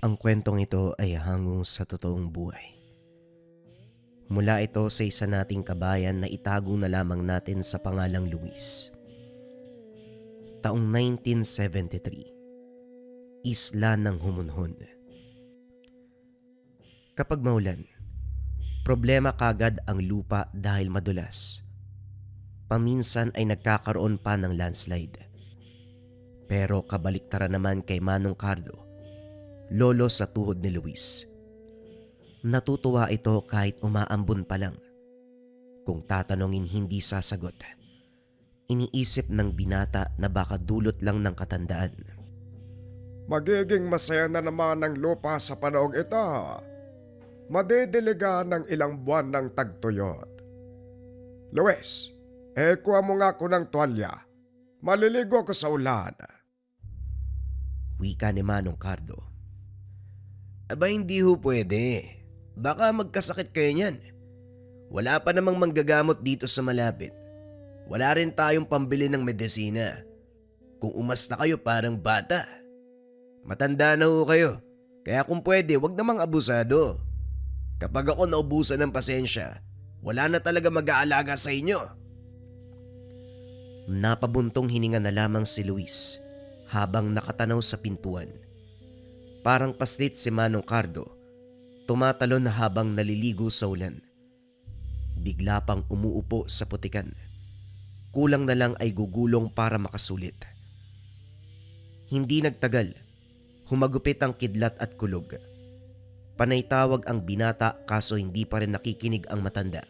Ang kwentong ito ay hango sa totoong buhay. Mula ito sa isa nating kabayan na itago na lamang natin sa pangalang Luis. Taong 1973, Isla ng Humunhon. Kapag maulan, problema kagad ang lupa dahil madulas. Paminsan ay nagkakaroon pa ng landslide. Pero kabaliktaran naman kay Manong Cardo, lolo sa tuhod ni Luis. Natutuwa ito kahit umaambon pa lang. Kung tatanungin hindi sasagot. Iniisip ng binata na baka dulot lang ng katandaan. Magiging masaya na naman ang lupa sa panahong ito. Madidiligan ng ilang buwan ng tagtuyot. Luis, kuha mo nga ko ng tuwalya. Maliligo ko sa ulan. Wika ni Manong Cardo. Aba hindi ho pwede. Baka magkasakit kayo niyan. Wala pa namang manggagamot dito sa malapit. Wala rin tayong pambili ng medisina. Kung umasta kayo parang bata. Matanda na ho kayo. Kaya kung pwede, wag namang abusado. Kapag ako naubusan ng pasensya, wala na talaga mag-aalaga sa inyo. Napabuntong hininga na lamang si Luis habang nakatanaw sa pintuan. Parang paslit si Manong Cardo, tumatalon na habang naliligo sa ulan. Bigla pang umuupo sa putikan. Kulang na lang ay gugulong para makasulit. Hindi nagtagal, humagupit ang kidlat at kulog. Panay tawag ang binata kaso hindi pa rin nakikinig ang matanda.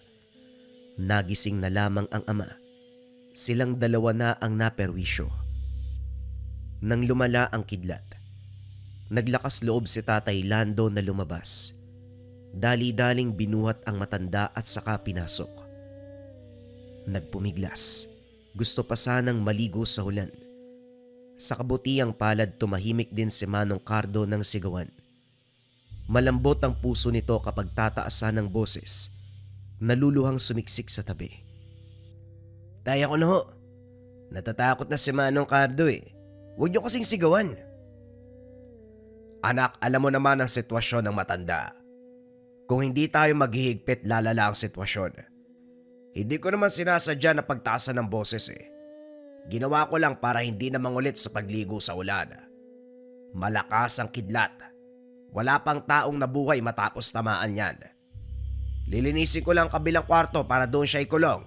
Nagising na lamang ang ama. Silang dalawa na ang naperwisyo. Nang lumala ang kidlat, naglakas loob si Tatay Lando na lumabas. Dali-daling binuhat ang matanda at saka pinasok. Nagpumiglas. Gusto pa sanang maligo sa ulan. Sa kabutiang palad tumahimik din si Manong Cardo ng sigawan. Malambot ang puso nito kapag tataasan ng boses. Naluluhang sumiksik sa tabi. Taya ko na ho. Natatakot na si Manong Cardo eh. Huwag niyo kasing sigawan. Anak, alam mo naman ang sitwasyon ng matanda. Kung hindi tayo maghihigpit, lalala ang sitwasyon. Hindi ko naman sinasadya na pagtaasan ng boses eh. Ginawa ko lang para hindi na mangulit sa pagligo sa ulan. Malakas ang kidlat. Wala pang taong nabuhay matapos tamaan yan. Lilinisin ko lang kabilang kwarto para doon siya ikulong.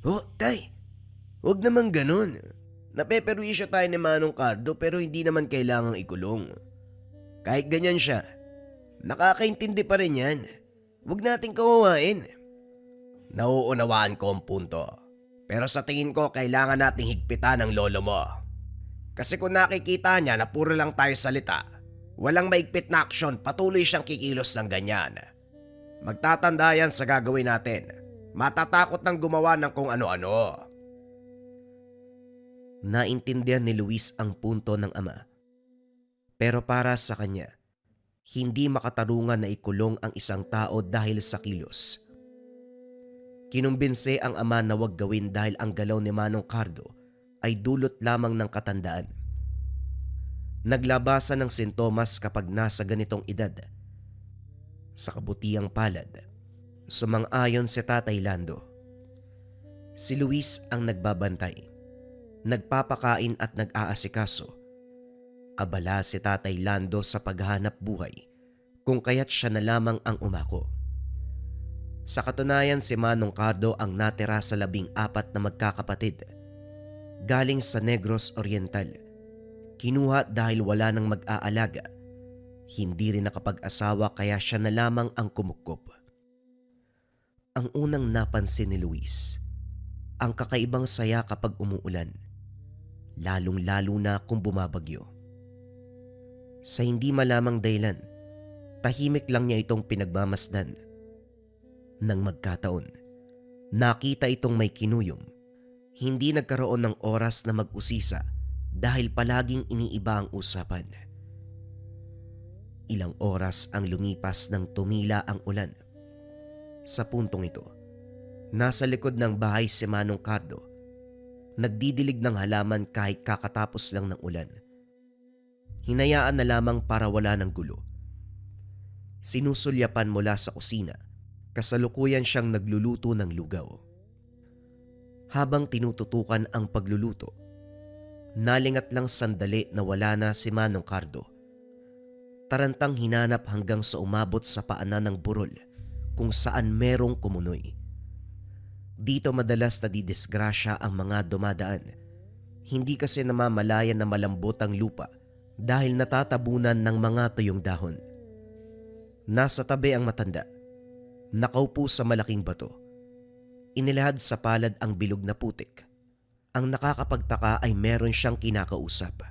Oh, tay. Huwag naman ganun. Napeperwisyo tayo ni Manong Cardo pero hindi naman kailangang ikulong. Kahit ganyan siya, nakakaintindi pa rin yan. Huwag nating kawawain. Nauunawaan ko ang punto. Pero sa tingin ko kailangan nating higpitan ang lolo mo. Kasi kung nakikita niya na puro lang tayo salita, walang maigpit na aksyon, patuloy siyang kikilos ng ganyan. Magtatanda yan sa gagawin natin. Matatakot ng gumawa ng kung ano-ano. Naintindihan ni Luis ang punto ng ama. Pero para sa kanya, hindi makatarungan na ikulong ang isang tao dahil sa kilos. Kinumbinse ang ama na wag gawin dahil ang galaw ni Manong Cardo ay dulot lamang ng katandaan. Naglabasan ng sintomas kapag nasa ganitong edad. Sa kabutiang palad, sumang-ayon si Tatay Lando. Si Luis ang nagbabantay. Nagpapakain at nag-aasikaso. Abala si Tatay Lando sa paghahanap buhay kung kaya't siya na lamang ang umako. Sa katunayan si Manong Cardo ang natira sa 14 na magkakapatid. Galing sa Negros Oriental. Kinuha dahil wala nang mag-aalaga. Hindi rin nakapag-asawa kaya siya na lamang ang kumukup. Ang unang napansin ni Luis, ang kakaibang saya kapag umuulan. Lalong-lalo na kung bumabagyo. Sa hindi malamang dahilan, tahimik lang niya itong pinagmamasdan. Nang magkataon, nakita itong may kinuyom. Hindi nagkaroon ng oras na mag-usisa dahil palaging iniiba ang usapan. Ilang oras ang lumipas nang tumila ang ulan. Sa puntong ito, nasa likod ng bahay si Manong Cardo. Nagdidilig ng halaman kahit kakatapos lang ng ulan. Hinayaan na lamang para wala ng gulo. Sinusulyapan mula sa kusina, kasalukuyan siyang nagluluto ng lugaw. Habang tinututukan ang pagluluto, nalingat lang sandali na wala na si Manong Cardo. Tarantang hinanap hanggang sa umabot sa paanan ng burol kung saan merong kumunoy. Dito madalas nadidisgrasya ang mga dumadaan. Hindi kasi namamalayan na malambot ang lupa dahil natatabunan ng mga tuyong dahon. Nasa tabi ang matanda, nakaupo sa malaking bato. Inilahad sa palad ang bilog na putik. Ang nakakapagtaka ay meron siyang kinakausap.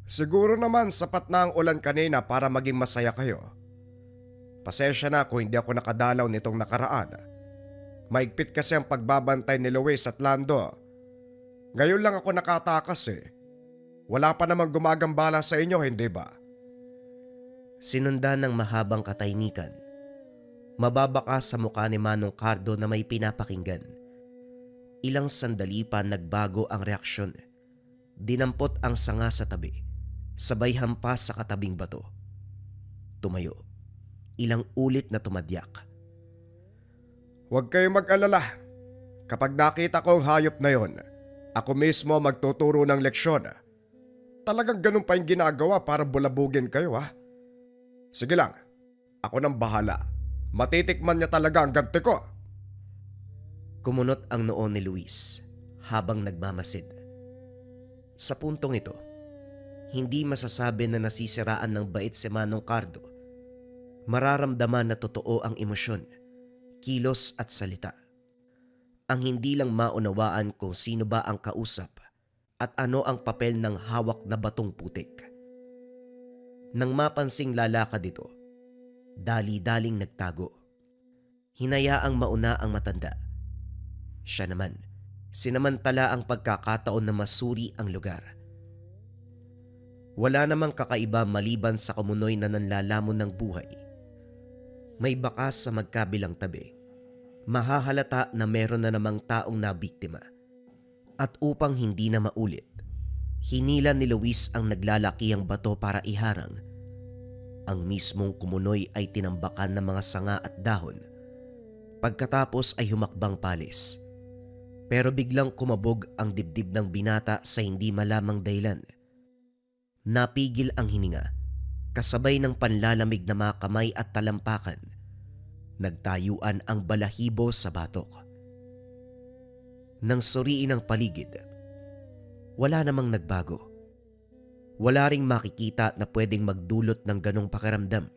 Siguro naman sapat na ang ulan kanina para maging masaya kayo. Pasensya na kung hindi ako nakadalaw nitong nakaraan. Maigpit kasi ang pagbabantay ni Luis at Lando. Ngayon lang ako nakatakas eh. Wala pa namang gumagambala sa inyo, hindi ba? Sinundan ng mahabang katahimikan. Mababaka sa mukha ni Manong Cardo na may pinapakinggan. Ilang sandali pa nagbago ang reaksyon. Dinampot ang sanga sa tabi, sabay hampas sa katabing bato. Tumayo. Ilang ulit na tumadyak. Huwag kayong mag-alala. Kapag nakita ko ang hayop na yon, ako mismo magtuturo ng leksyon. Talagang ganun pa yung ginagawa para bulabugin kayo ha. Sige lang, ako nang bahala. Matitikman niya talaga ang ganti ko. Kumunot ang noo ni Luis habang nagmamasid. Sa puntong ito, hindi masasabi na nasisiraan ng bait si Manong Cardo. Mararamdaman na totoo ang emosyon, kilos at salita. Ang hindi lang maunawaan kung sino ba ang kausap at ano ang papel ng hawak na batong putik. Nang mapansing lalakad ito, dali-daling nagtago. Hinayaang mauna ang matanda. Siya naman, sinamantala ang pagkakataon na masuri ang lugar. Wala namang kakaiba maliban sa kumunoy na nanlalamon ng buhay. May bakas sa magkabilang tabi. Mahahalata na meron na namang taong nabiktima. At upang hindi na maulit, hinila ni Luis ang naglalakihang bato para iharang. Ang mismong kumunoy ay tinambakan ng mga sanga at dahon. Pagkatapos ay humakbang palis. Pero biglang kumabog ang dibdib ng binata sa hindi malamang dahilan. Napigil ang hininga, kasabay ng panlalamig na mga kamay at talampakan. Nagtayuan ang balahibo sa batok. Nang suriin ang paligid, wala namang nagbago. Wala ring makikita na pwedeng magdulot ng ganong pakiramdam.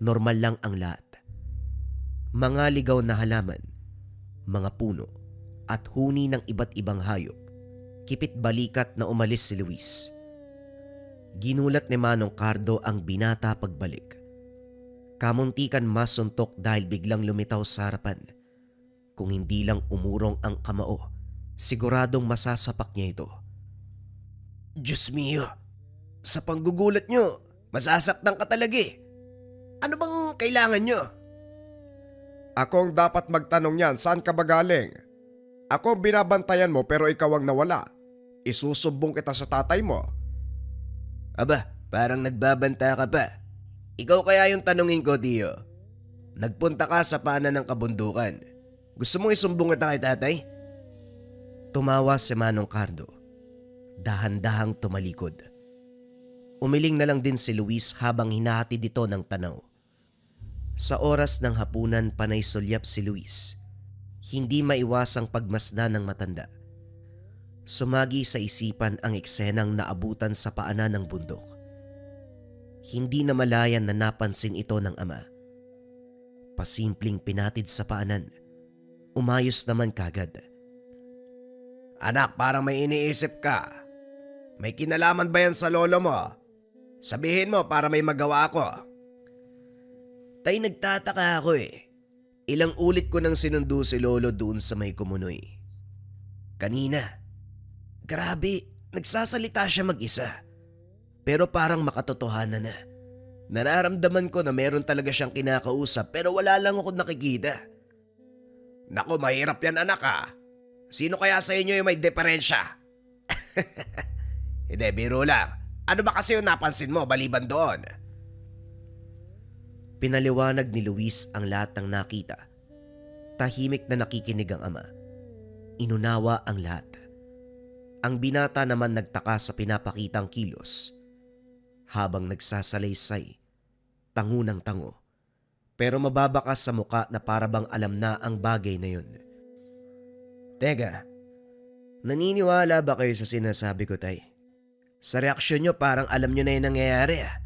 Normal lang ang lahat. Mga ligaw na halaman, mga puno, at huni ng iba't ibang hayop. Kipit balikat na umalis si Luis. Ginulat ni Manong Cardo ang binata pagbalik. Kamuntikan masuntok dahil biglang lumitaw sa harapan. Kung hindi lang umurong ang kamao, siguradong masasapak niya ito. Diyos mio, sa panggugulat nyo, masasaktan ka talaga eh. Ano bang kailangan nyo? Ako ang dapat magtanong yan, saan ka ba galing? Ako ang binabantayan mo pero ikaw ang nawala. Isusumbong kita sa tatay mo. Aba, parang nagbabanta ka pa. Ikaw kaya yung tanungin ko, Dio. Nagpunta ka sa paanan ng kabundukan. Gusto mong isumbong kita kay tatay? Tumawa si Manong Cardo. Dahan-dahang tumalikod. Umiling na lang din si Luis habang hinahatid ito ng tanaw. Sa oras ng hapunan panay sulyap si Luis. Hindi maiwasang pagmasdan ng matanda. Sumagi sa isipan ang eksenang naabutan sa paanan ng bundok. Hindi na malayan na napansin ito ng ama. Pasimpleng pinatid sa paanan. Umayos naman kagad. Anak, parang may iniisip ka. May kinalaman ba yan sa lolo mo? Sabihin mo para may magawa ako. Tay, nagtataka ako eh. Ilang ulit ko nang sinundo si lolo doon sa may kumunoy. Kanina. Grabe, nagsasalita siya mag-isa. Pero parang makatotohanan na. Nararamdaman ko na meron talaga siyang kinakausap pero wala lang ako nakikita. Naku, mahirap yan anak ha. Sino kaya sa inyo yung may diferensya? Hindi, biro lang. Ano ba kasi yung napansin mo baliban doon? Pinaliwanag ni Luis ang lahat ng nakita. Tahimik na nakikinig ang ama. Inunawa ang lahat. Ang binata naman nagtaka sa pinapakitang kilos. Habang nagsasalaysay, tango ng tango. Pero mababakas sa muka na parabang alam na ang bagay na yun. Teka, naniniwala ba kayo sa sinasabi ko, tay? Sa reaksyon nyo parang alam nyo na yung nangyayari ah.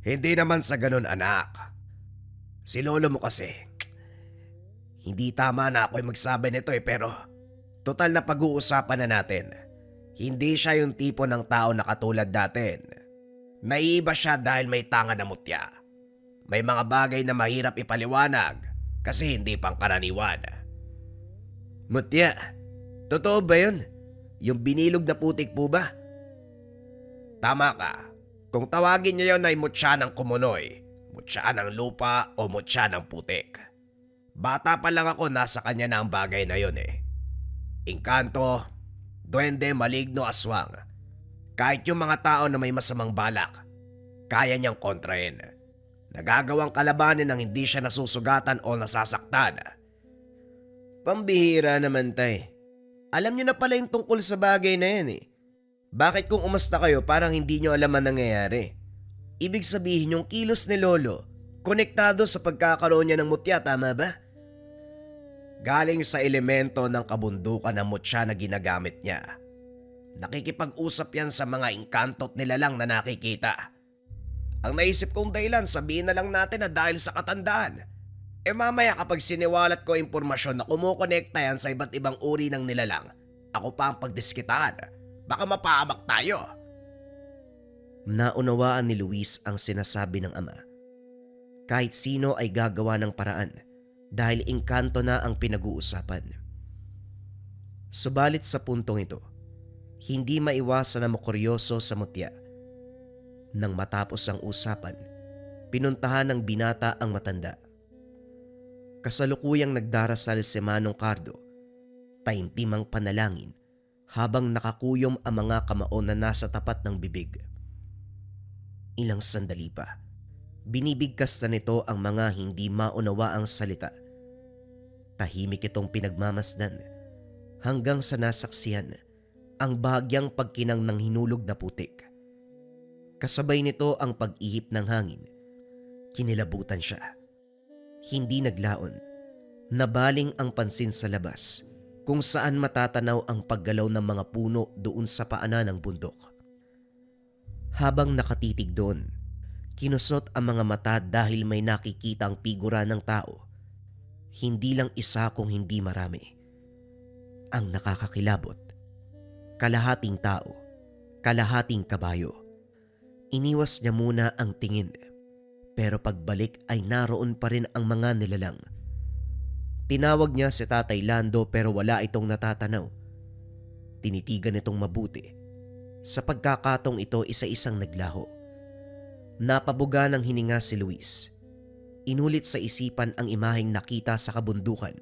Hindi naman sa ganun, anak. Si lolo mo kasi. Hindi tama na ako'y magsabi nito pero total na pag-uusapan na natin. Hindi siya yung tipo ng tao na katulad natin. Naiiba siya dahil may tanga na mutya. May mga bagay na mahirap ipaliwanag kasi hindi pangkaraniwan. Mutya, totoo ba yun? Yung binilog na putik po ba? Tama ka. Kung tawagin niya yun ay mutya ng kumunoy, mutya ng lupa o mutya ng putik. Bata pa lang ako nasa kanya na ang bagay na yun eh. Engkanto, duwende, maligno, aswang. Kahit yung mga tao na may masamang balak, kaya niyang kontrahin. Nagagawang kalabanin nang hindi siya nasusugatan o nasasaktan. Pambihira naman, tay. Alam niyo na pala yung tungkol sa bagay na yan eh. Bakit kung umasta kayo parang hindi niyo alam ang nangyayari? Ibig sabihin yung kilos ni Lolo, konektado sa pagkakaroon niya ng mutya, tama ba? Galing sa elemento ng kabundukan ng mutya na ginagamit niya. Nakikipag-usap yan sa mga engkanto't nilalang na nakikita. Ang naisip kong dahilan, sabihin na lang natin na dahil sa katandaan. Mamaya kapag siniwalat ko impormasyon na kumukonekta yan sa iba't ibang uri ng nilalang, ako pa ang pagdiskitahan. Baka mapahamak tayo. Naunawaan ni Luis ang sinasabi ng ama. Kahit sino ay gagawa ng paraan dahil engkanto na ang pinag-uusapan. Subalit sa puntong ito, hindi maiwasan na makuryoso sa mutya. Nang matapos ang usapan, pinuntahan ng binata ang matanda. Kasalukuyang nagdarasal si Manong Cardo, taimtimang panalangin habang nakakuyom ang mga kamao na nasa tapat ng bibig. Ilang sandali pa, binibigkas na nito ang mga hindi maunawaang salita. Tahimik itong pinagmamasdan hanggang sa nasaksihan ang bahagyang pagkinang ng hinulog na putik. Kasabay nito ang pag-ihip ng hangin. Kinilabutan siya. Hindi naglaon. Nabaling ang pansin sa labas kung saan matatanaw ang paggalaw ng mga puno doon sa paanan ng bundok. Habang nakatitig doon, kinusot ang mga mata dahil may nakikita ang figura ng tao. Hindi lang isa kung hindi marami. Ang nakakakilabot. Kalahating tao, kalahating kabayo. Iniwas niya muna ang tingin, pero pagbalik ay naroon pa rin ang mga nilalang. Tinawag niya si Tatay Lando pero wala itong natatanaw. Tinitigan itong mabuti. Sa pagkakatong ito isa-isang naglaho. Napabuga ng hininga si Luis. Inulit sa isipan ang imaheng nakita sa kabundukan.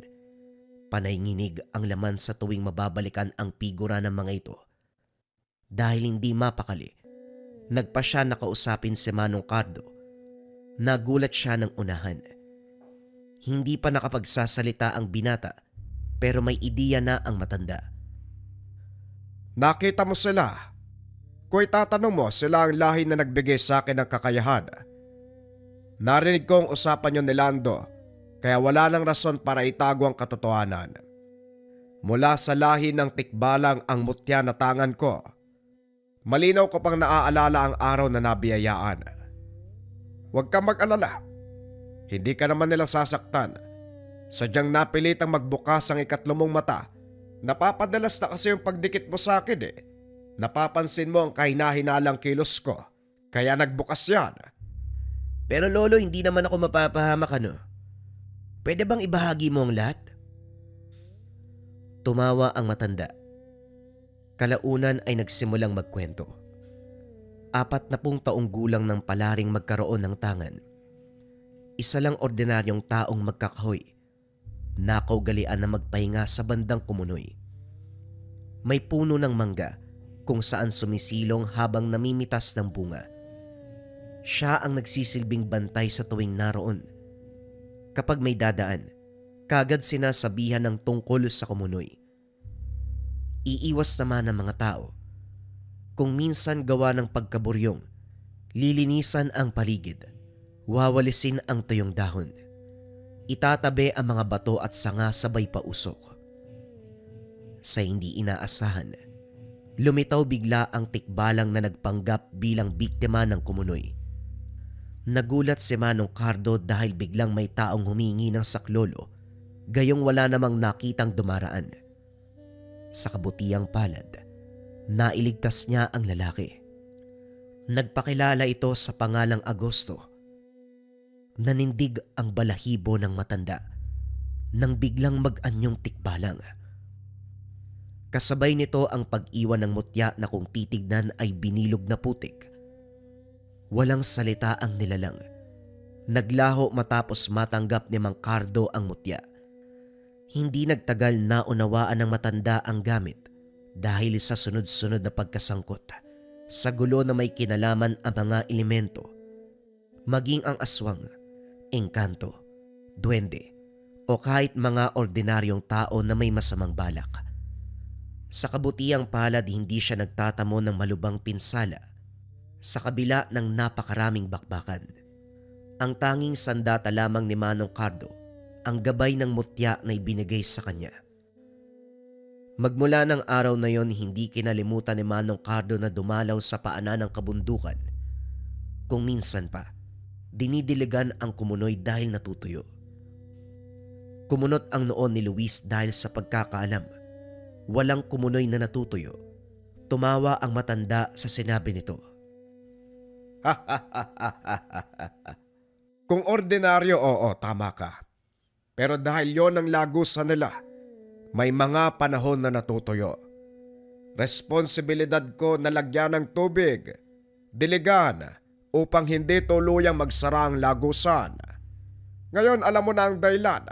Panay nginig ang laman sa tuwing mababalikan ang figura ng mga ito. Dahil hindi mapakali, nagpa siya na kausapin si Manong Cardo. Nagulat siya ng unahan. Hindi pa nakapagsasalita ang binata pero may ideya na ang matanda. Nakita mo sila? Kung itatanong mo, sila ang lahi na nagbigay sa akin ng kakayahan. Narinig kong usapan yun ni Lando, kaya wala nang rason para itago ang katotohanan. Mula sa lahi ng tikbalang ang mutya na tangan ko, malinaw ko pang naaalala ang araw na nabiyayaan. Huwag kang mag-alala. Hindi ka naman nila sasaktan. Sadyang napilitang magbukas ang ikatlumong mata. Napapadalas na kasi yung pagdikit mo sa akin eh. Napapansin mo ang kahina-hinalang kilos ko. Kaya nagbukas yan. Pero lolo, hindi naman ako mapapahamak ano. Pwede bang ibahagi mo ang lahat? Tumawa ang matanda. Kalaunan ay nagsimulang magkwento. 40 taong gulang nang palaring magkaroon ng tangan. Isa lang ordinaryong taong magkakahoy. Nakaugalian na magpahinga sa bandang Kumunoy. May puno ng mangga kung saan sumisilong habang namimitas ng bunga. Siya ang nagsisilbing bantay sa tuwing naroon. Kapag may dadaan, kagad sinasabihan ng tungkol sa kumunoy. Iiwas naman ng mga tao. Kung minsan gawa ng pagkaburyong, lilinisan ang paligid, wawalisin ang tuyong dahon. Itatabi ang mga bato at sanga sabay pausok. Sa hindi inaasahan, lumitaw bigla ang tikbalang na nagpanggap bilang biktima ng kumunoy. Nagulat si Manong Cardo dahil biglang may taong humingi ng saklolo, gayong wala namang nakitang dumaraan. Sa kabutihang palad, nailigtas niya ang lalaki. Nagpakilala ito sa pangalang Agosto. Nanindig ang balahibo ng matanda nang biglang mag-anyong tikbalang. Kasabay nito ang pag-iwan ng mutya na kung titignan ay binilog na putik. Walang salita ang nilalang. Naglaho matapos matanggap ni Mang Cardo ang mutya. Hindi nagtagal na unawaan ng matanda ang gamit dahil sa sunod-sunod na pagkasangkot sa gulo na may kinalaman ang mga elemento, maging ang aswang, engkanto, duwende o kahit mga ordinaryong tao na may masamang balak. Sa kabutihang palad hindi siya nagtatamo ng malubhang pinsala sa kabila ng napakaraming bakbakan. Ang tanging sandata lamang ni Manong Cardo ang gabay ng mutya na ibinigay sa kanya. Magmula ng araw na yon hindi kinalimutan ni Manong Cardo na dumalaw sa paanan ng kabundukan. Kung minsan pa, dinidiligan ang kumunoy dahil natutuyo. Kumunot ang noon ni Luis dahil sa pagkakaalam. Walang kumunoy na natutuyo. Tumawa ang matanda sa sinabi nito. Kung ordinaryo, oo, tama ka. Pero dahil yon ang lagusan nila, may mga panahon na natutuyo. Responsibilidad ko na lagyan ng tubig, diligan, upang hindi tuluyang magsara ang lagusan. Ngayon alam mo na ang dahilan.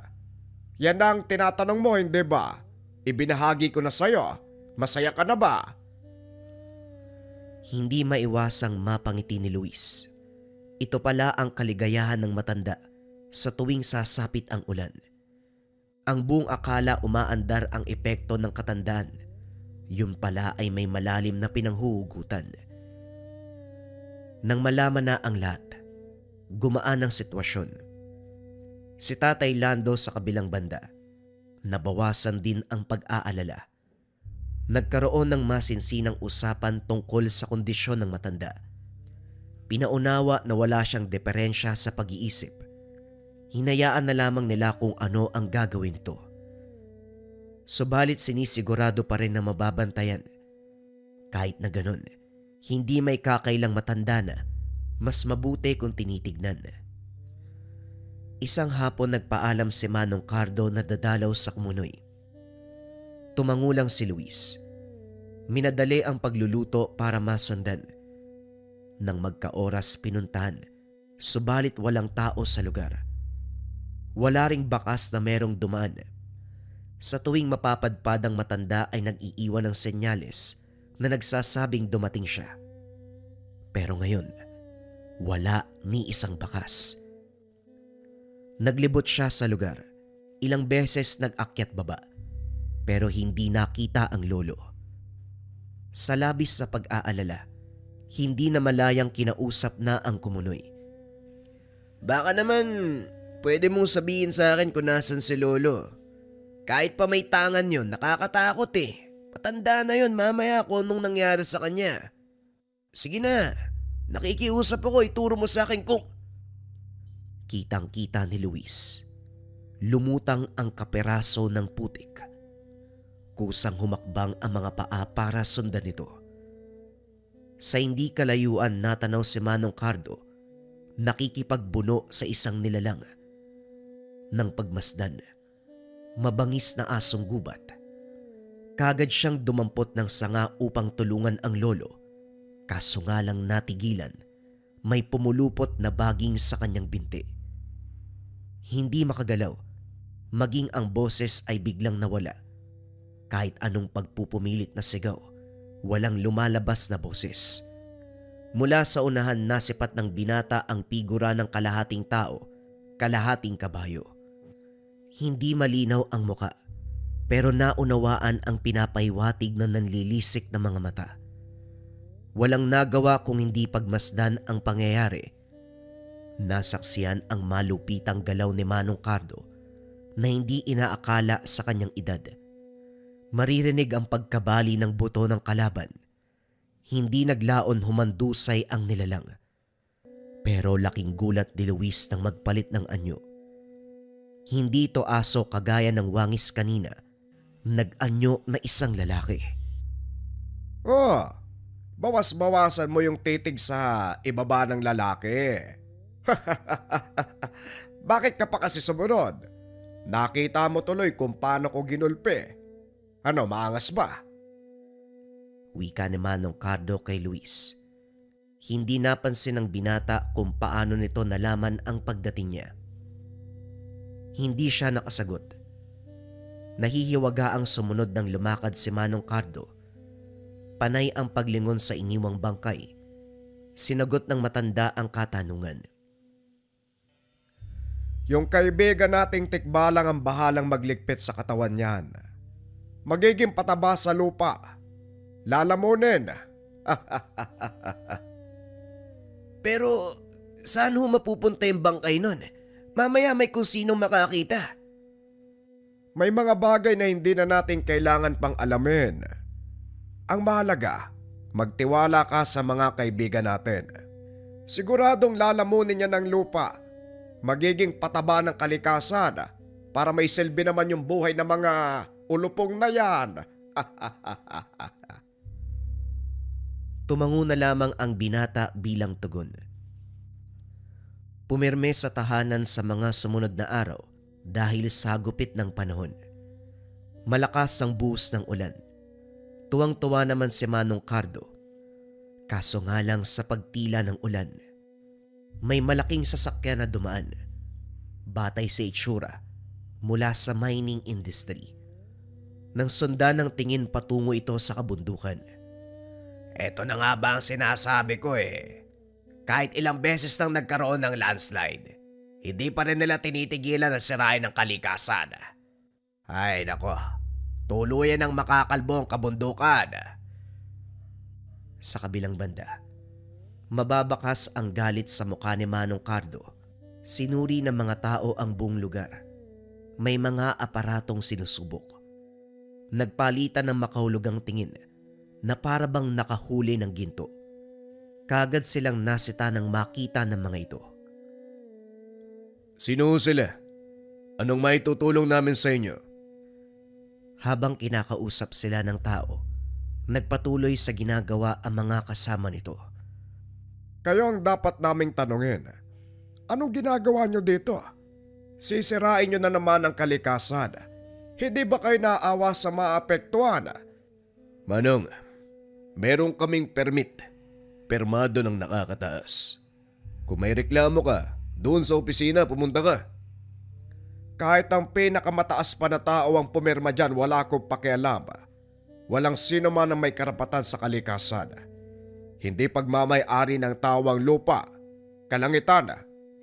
Yan ang tinatanong mo, hindi ba? Ibinahagi ko na sa'yo. Masaya ka na ba? Hindi maiwasang mapangiti ni Luis. Ito pala ang kaligayahan ng matanda sa tuwing sasapit ang ulan. Ang buong akala umaandar ang epekto ng katandaan. Yun pala ay may malalim na pinanghuhugutan. Nang malaman na ang lahat, gumaan ang sitwasyon. Si Tatay Lando sa kabilang banda, nabawasan din ang pag-aalala. Nagkaroon ng masinsinang usapan tungkol sa kondisyon ng matanda. Pinaunawa na wala siyang deperensya sa pag-iisip. Hinayaan na lamang nila kung ano ang gagawin nito. Subalit sinisigurado pa rin na mababantayan. Kahit na ganun, hindi may kakailang matanda na mas mabuti kung tinitignan. Isang hapon nagpaalam si Manong Cardo na dadalaw sa kumunoy. Tumangulang si Luis. Minadali ang pagluluto para masundan. Nang magkaoras pinuntahan, subalit walang tao sa lugar. Wala ring bakas na merong dumaan. Sa tuwing mapapadpad ang matanda ay nag-iiwan ng senyales na nagsasabing dumating siya. Pero ngayon, wala ni isang bakas. Naglibot siya sa lugar. Ilang beses nag-akyat baba. Pero hindi nakita ang lolo. Sa labis sa pag-aalala, hindi na malayang kinausap na ang kumunoy. Baka naman pwede mong sabihin sa akin kung nasan si lolo. Kahit pa may tangan yun, nakakatakot eh. Patanda na yun, mamaya kung anong nangyari sa kanya. Sige na, nakikiusap ako, ituro mo sa akin kung... Kitang-kita ni Luis. Lumutang ang kaperaso ng putik. Kusang humakbang ang mga paa para sundan ito. Sa hindi kalayuan natanaw si Manong Cardo, nakikipagbuno sa isang nilalang. Nang pagmasdan, mabangis na asong gubat. Kagad siyang dumampot ng sanga upang tulungan ang lolo. Kaso nga lang natigilan, may pumulupot na baging sa kanyang binti. Hindi makagalaw, maging ang boses ay biglang nawala. Kahit anong pagpupumilit na sigaw, Walang lumalabas na boses. Mula sa unahan nasipat ng binata ang figura ng kalahating tao, kalahating kabayo. Hindi malinaw ang muka, pero naunawaan ang pinapahiwatig na nanlilisik na mga mata. Walang nagawa kung hindi pagmasdan ang pangyayari. Nasaksiyan ang malupitang galaw ni Manong Cardo na hindi inaakala sa kanyang edad. Maririnig ang pagkabali ng buto ng kalaban. Hindi naglaon humandusay ang nilalang. Pero laking gulat ni Luis nang magpalit ng anyo. Hindi ito aso kagaya ng wangis kanina. Nag-anyo na isang lalaki. Oh, bawas-bawasan mo yung titig sa ibaba ng lalaki. Bakit ka pa kasi sumunod? Nakita mo tuloy kung paano ko ginulpi. Ano, maangas ba? Wika ni Manong Cardo kay Luis. Hindi napansin ng binata kung paano nito nalaman ang pagdating niya. Hindi siya nakasagot. Nahihiwaga ang sumunod ng lumakad si Manong Cardo. Panay ang paglingon sa iniwang bangkay. Sinagot ng matanda ang katanungan. Yung kaibigan nating tikbalang ang bahalang magligpit sa katawan niyan. Magiging pataba sa lupa. Lalamunin. Pero saan ho mapupunta yung bangkay nun? Mamaya may kung sinong makakita. May mga bagay na hindi na natin kailangan pang alamin. Ang mahalaga, magtiwala ka sa mga kaibigan natin. Siguradong lalamunin niya ng lupa. Magiging pataba ng kalikasan para may silbi naman yung buhay ng mga ulupong na yan. Tumango na lamang ang binata bilang tugon. Pumirme sa tahanan sa mga sumunod na araw dahil sa gupit ng panahon. Malakas ang buhos ng ulan. Tuwang-tuwa naman si Manong Cardo. Kaso nga lang sa pagtila ng ulan, may malaking sasakyan na dumaan. Batay sa itsura, mula sa mining industry. Nang sundan ng tingin patungo ito sa kabundukan. Eto na nga ba ang sinasabi ko eh. Kahit ilang beses nang nagkaroon ng landslide, hindi pa rin nila tinitigilan na sirain ang kalikasan. Ay nako, tuluyan ang makakalbo ang kabundukan. Sa kabilang banda, mababakas ang galit sa mukha ni Manong Cardo. Sinuri ng mga tao ang buong lugar. May mga aparatong sinusubok. Nagpalitan ng makahulugang tingin na parabang nakahuli ng ginto. Kagad silang nasita ng makita ng mga ito. Sino sila? Anong maitutulong namin sa inyo? Habang kinakausap sila ng tao, nagpatuloy sa ginagawa ang mga kasama nito. Kayo ang dapat naming tanungin. Anong ginagawa nyo dito? Sisirain nyo na naman ang kalikasan. Hindi ba kayo naawa sa maapektuhan? Manong, meron kaming permit. Permado ng nakakataas. Kung may reklamo ka, doon sa opisina pumunta ka. Kahit ang pinakamataas pa na tao ang pumirma dyan, wala akong pakialam. Walang sino man ang may karapatan sa kalikasan. Hindi pagmamay-ari ng tao ang lupa, kalangitan,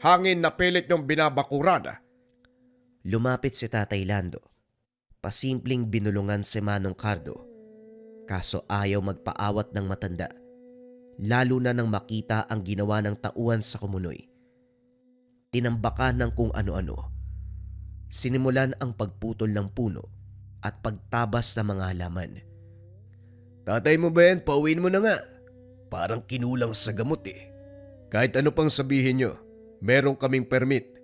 hangin na pilit yung binabakuran. Lumapit si Tatay Lando. Pasimpleng binulungan si Manong Cardo. Kaso ayaw magpaawat ng matanda. Lalo na nang makita ang ginawa ng tauhan sa kumunoy. Tinambakan ng kung ano-ano. Sinimulan ang pagputol ng puno at pagtabas ng mga halaman. Tatay mo ba yan? Pauwiin mo na nga. Parang kinulang sa gamot eh. Kahit ano pang sabihin nyo, meron kaming permit.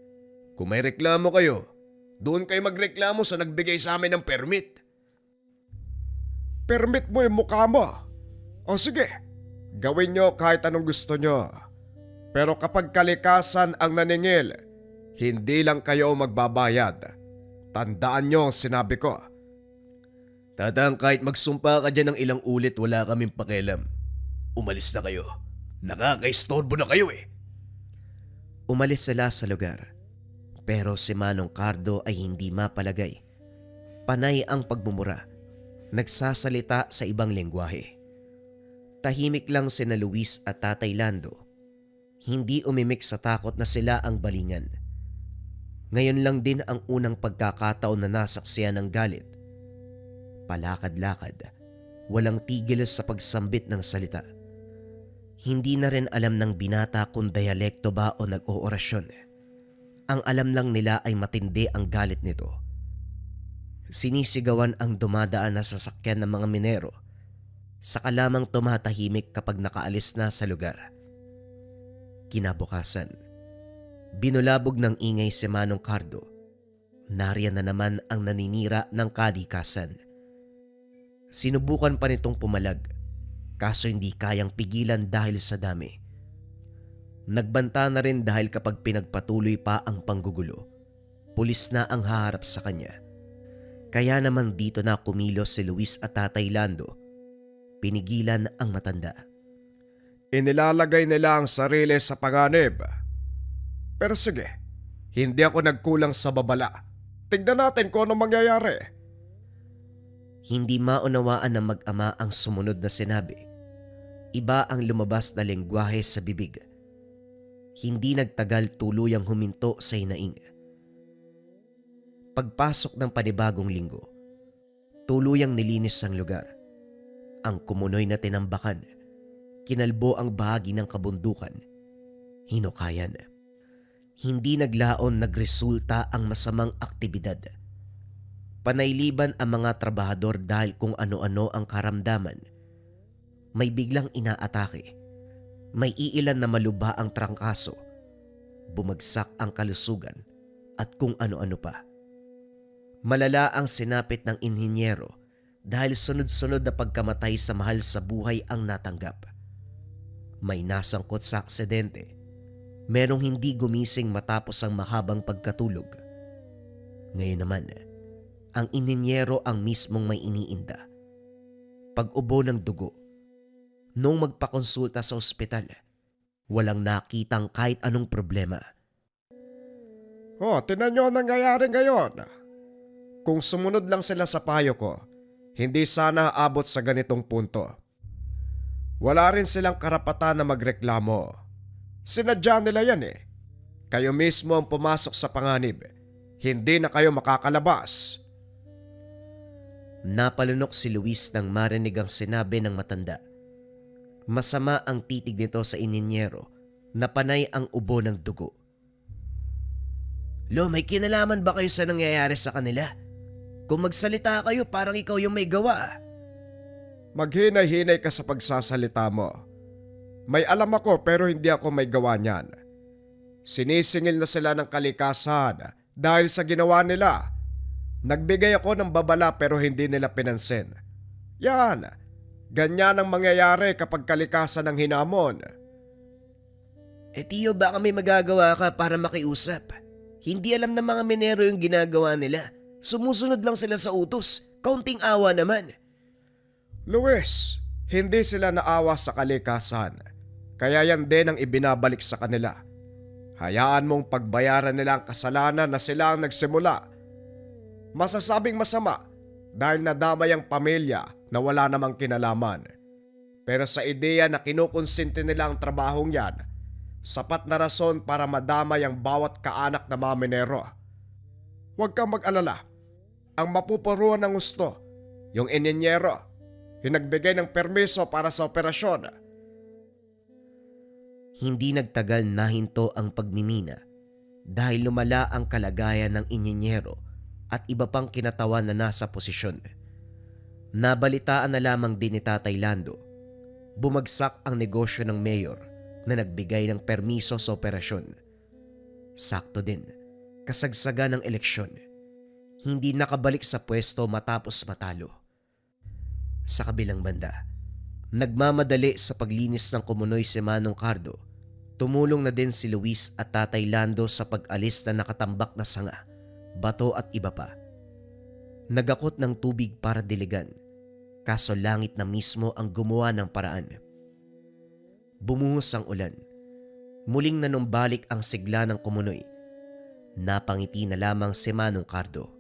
Kung may reklamo kayo, doon kayo magreklamo sa nagbigay sa amin ng permit. Permit mo yung mukha mo. O sige, gawin nyo kahit anong gusto nyo. Pero kapag kalikasan ang naningil, hindi lang kayo magbabayad. Tandaan nyo ang sinabi ko. Tatang, kahit magsumpa ka dyan ng ilang ulit, wala kaming pakialam. Umalis na kayo. Nakakaistorbo na kayo eh. Umalis sila sa lugar. Pero si Manong Cardo ay hindi mapalagay. Panay ang pagmumura. Nagsasalita sa ibang lengguwahe. Tahimik lang sina Luis at Tatay Lando. Hindi umimik sa takot na sila ang balingan. Ngayon lang din ang unang pagkakataon na nasaksiyan ng galit. Palakad-lakad, walang tigil sa pagsambit ng salita. Hindi na rin alam ng binata kung dialekto ba o nag-oorasyon. Ang alam lang nila ay matindi ang galit nito. Sinisigawan ang dumadaan na sasakyan ng mga minero. Saka lamang tumatahimik kapag nakaalis na sa lugar. Kinabukasan, binulabog ng ingay si Manong Cardo. Nariyan na naman ang naninira ng kalikasan. Sinubukan pa nitong pumalag, kaso hindi kayang pigilan dahil sa dami. Nagbanta na rin dahil kapag pinagpatuloy pa ang panggugulo, pulis na ang haharap sa kanya. Kaya naman dito na kumilos si Luis at Tatay Lando. Pinigilan ang matanda. Inilalagay nila ang sarili sa panganib. Pero sige, hindi ako nagkulang sa babala. Tignan natin kung ano mangyayari. Hindi maunawaan ng mag-ama ang sumunod na sinabi. Iba ang lumabas na lengguwahe sa bibig. Hindi nagtagal tuluyang huminto sa hinaing. Pagpasok ng panibagong linggo, tuluyang nilinis ang lugar. Ang kumunoy na tinambakan, kinalbo ang bahagi ng kabundukan, hinukayan. Hindi naglaon nagresulta ang masamang aktibidad. Panayliban ang mga trabahador dahil kung ano-ano ang karamdaman. May biglang inaatake, may iilan na maluba ang trangkaso, bumagsak ang kalusugan at kung ano-ano pa. Malala ang sinapit ng inhinyero dahil sunod-sunod na pagkamatay sa mahal sa buhay ang natanggap. May nasangkot sa aksidente, merong hindi gumising matapos ang mahabang pagkatulog. Ngayon naman, ang inhinyero ang mismong may iniinda. Pag-ubo ng dugo, nung magpakonsulta sa ospital, walang nakitang kahit anong problema. Tinan nyo ang nangyayari ngayon. Kung sumunod lang sila sa payo ko, hindi sana aabot sa ganitong punto. Wala rin silang karapatan na magreklamo. Sinadya nila yan eh. Kayo mismo ang pumasok sa panganib. Hindi na kayo makakalabas. Napalunok si Luis nang marinig ang sinabi ng matanda. Masama ang titig nito sa inhinyero na panay ang ubo ng dugo. Lo, may kinalaman ba kayo sa nangyayari sa kanila? Kung magsalita kayo, parang ikaw yung may gawa. Maghinay-hinay ka sa pagsasalita mo. May alam ako pero hindi ako may gawa niyan. Sinisingil na sila ng kalikasan dahil sa ginawa nila. Nagbigay ako ng babala pero hindi nila pinansin. Yan, ganyan ang mangyayari kapag kalikasan ang hinamon. Tiyo, baka may magagawa ka para makiusap. Hindi alam ng mga minero yung ginagawa nila. Sumusunod lang sila sa utos. Kaunting awa naman. Luis, hindi sila naawa sa kalikasan. Kaya yan din ang ibinabalik sa kanila. Hayaan mong pagbayaran nila ang kasalanan na sila ang nagsimula. Masasabing masama dahil nadamay ang pamilya na wala namang kinalaman. Pero sa ideya na kinukonsinti nila ang trabahong yan, sapat na rason para madamay ang bawat kaanak na mga minero. Huwag kang mag-alala. Ang mapupuruan ng gusto, yung inhinyero, yung nagbigay ng permiso para sa operasyon. Hindi nagtagal na hinto ang pagmimina dahil lumala ang kalagayan ng inhinyero at iba pang kinatawan na nasa posisyon. Nabalitaan na lamang din ni Tatay Lando. Bumagsak ang negosyo ng mayor na nagbigay ng permiso sa operasyon. Sakto din, kasagsagan ng eleksyon. Hindi nakabalik sa pwesto matapos matalo. Sa kabilang banda, nagmamadali sa paglinis ng kumunoy si Manong Cardo. Tumulong na din si Luis at Tatay Lando sa pag-alis na nakatambak na sanga, bato at iba pa. Nagakot ng tubig para diligan, kaso langit na mismo ang gumawa ng paraan. Bumuhos ang ulan. Muling nanumbalik ang sigla ng kumunoy. Napangiti na lamang si Manong Cardo.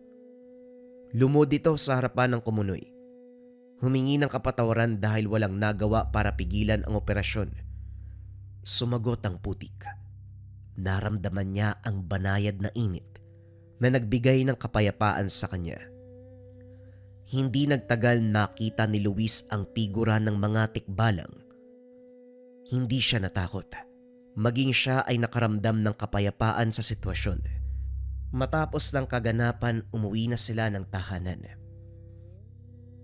Lumod ito sa harapan ng kumunoy. Humingi ng kapatawaran dahil walang nagawa para pigilan ang operasyon. Sumagot ang putik. Naramdaman niya ang banayad na init na nagbigay ng kapayapaan sa kanya. Hindi nagtagal nakita ni Luis ang figura ng mga tikbalang. Hindi siya natakot. Maging siya ay nakaramdam ng kapayapaan sa sitwasyon. Matapos ng kaganapan, umuwi na sila ng tahanan.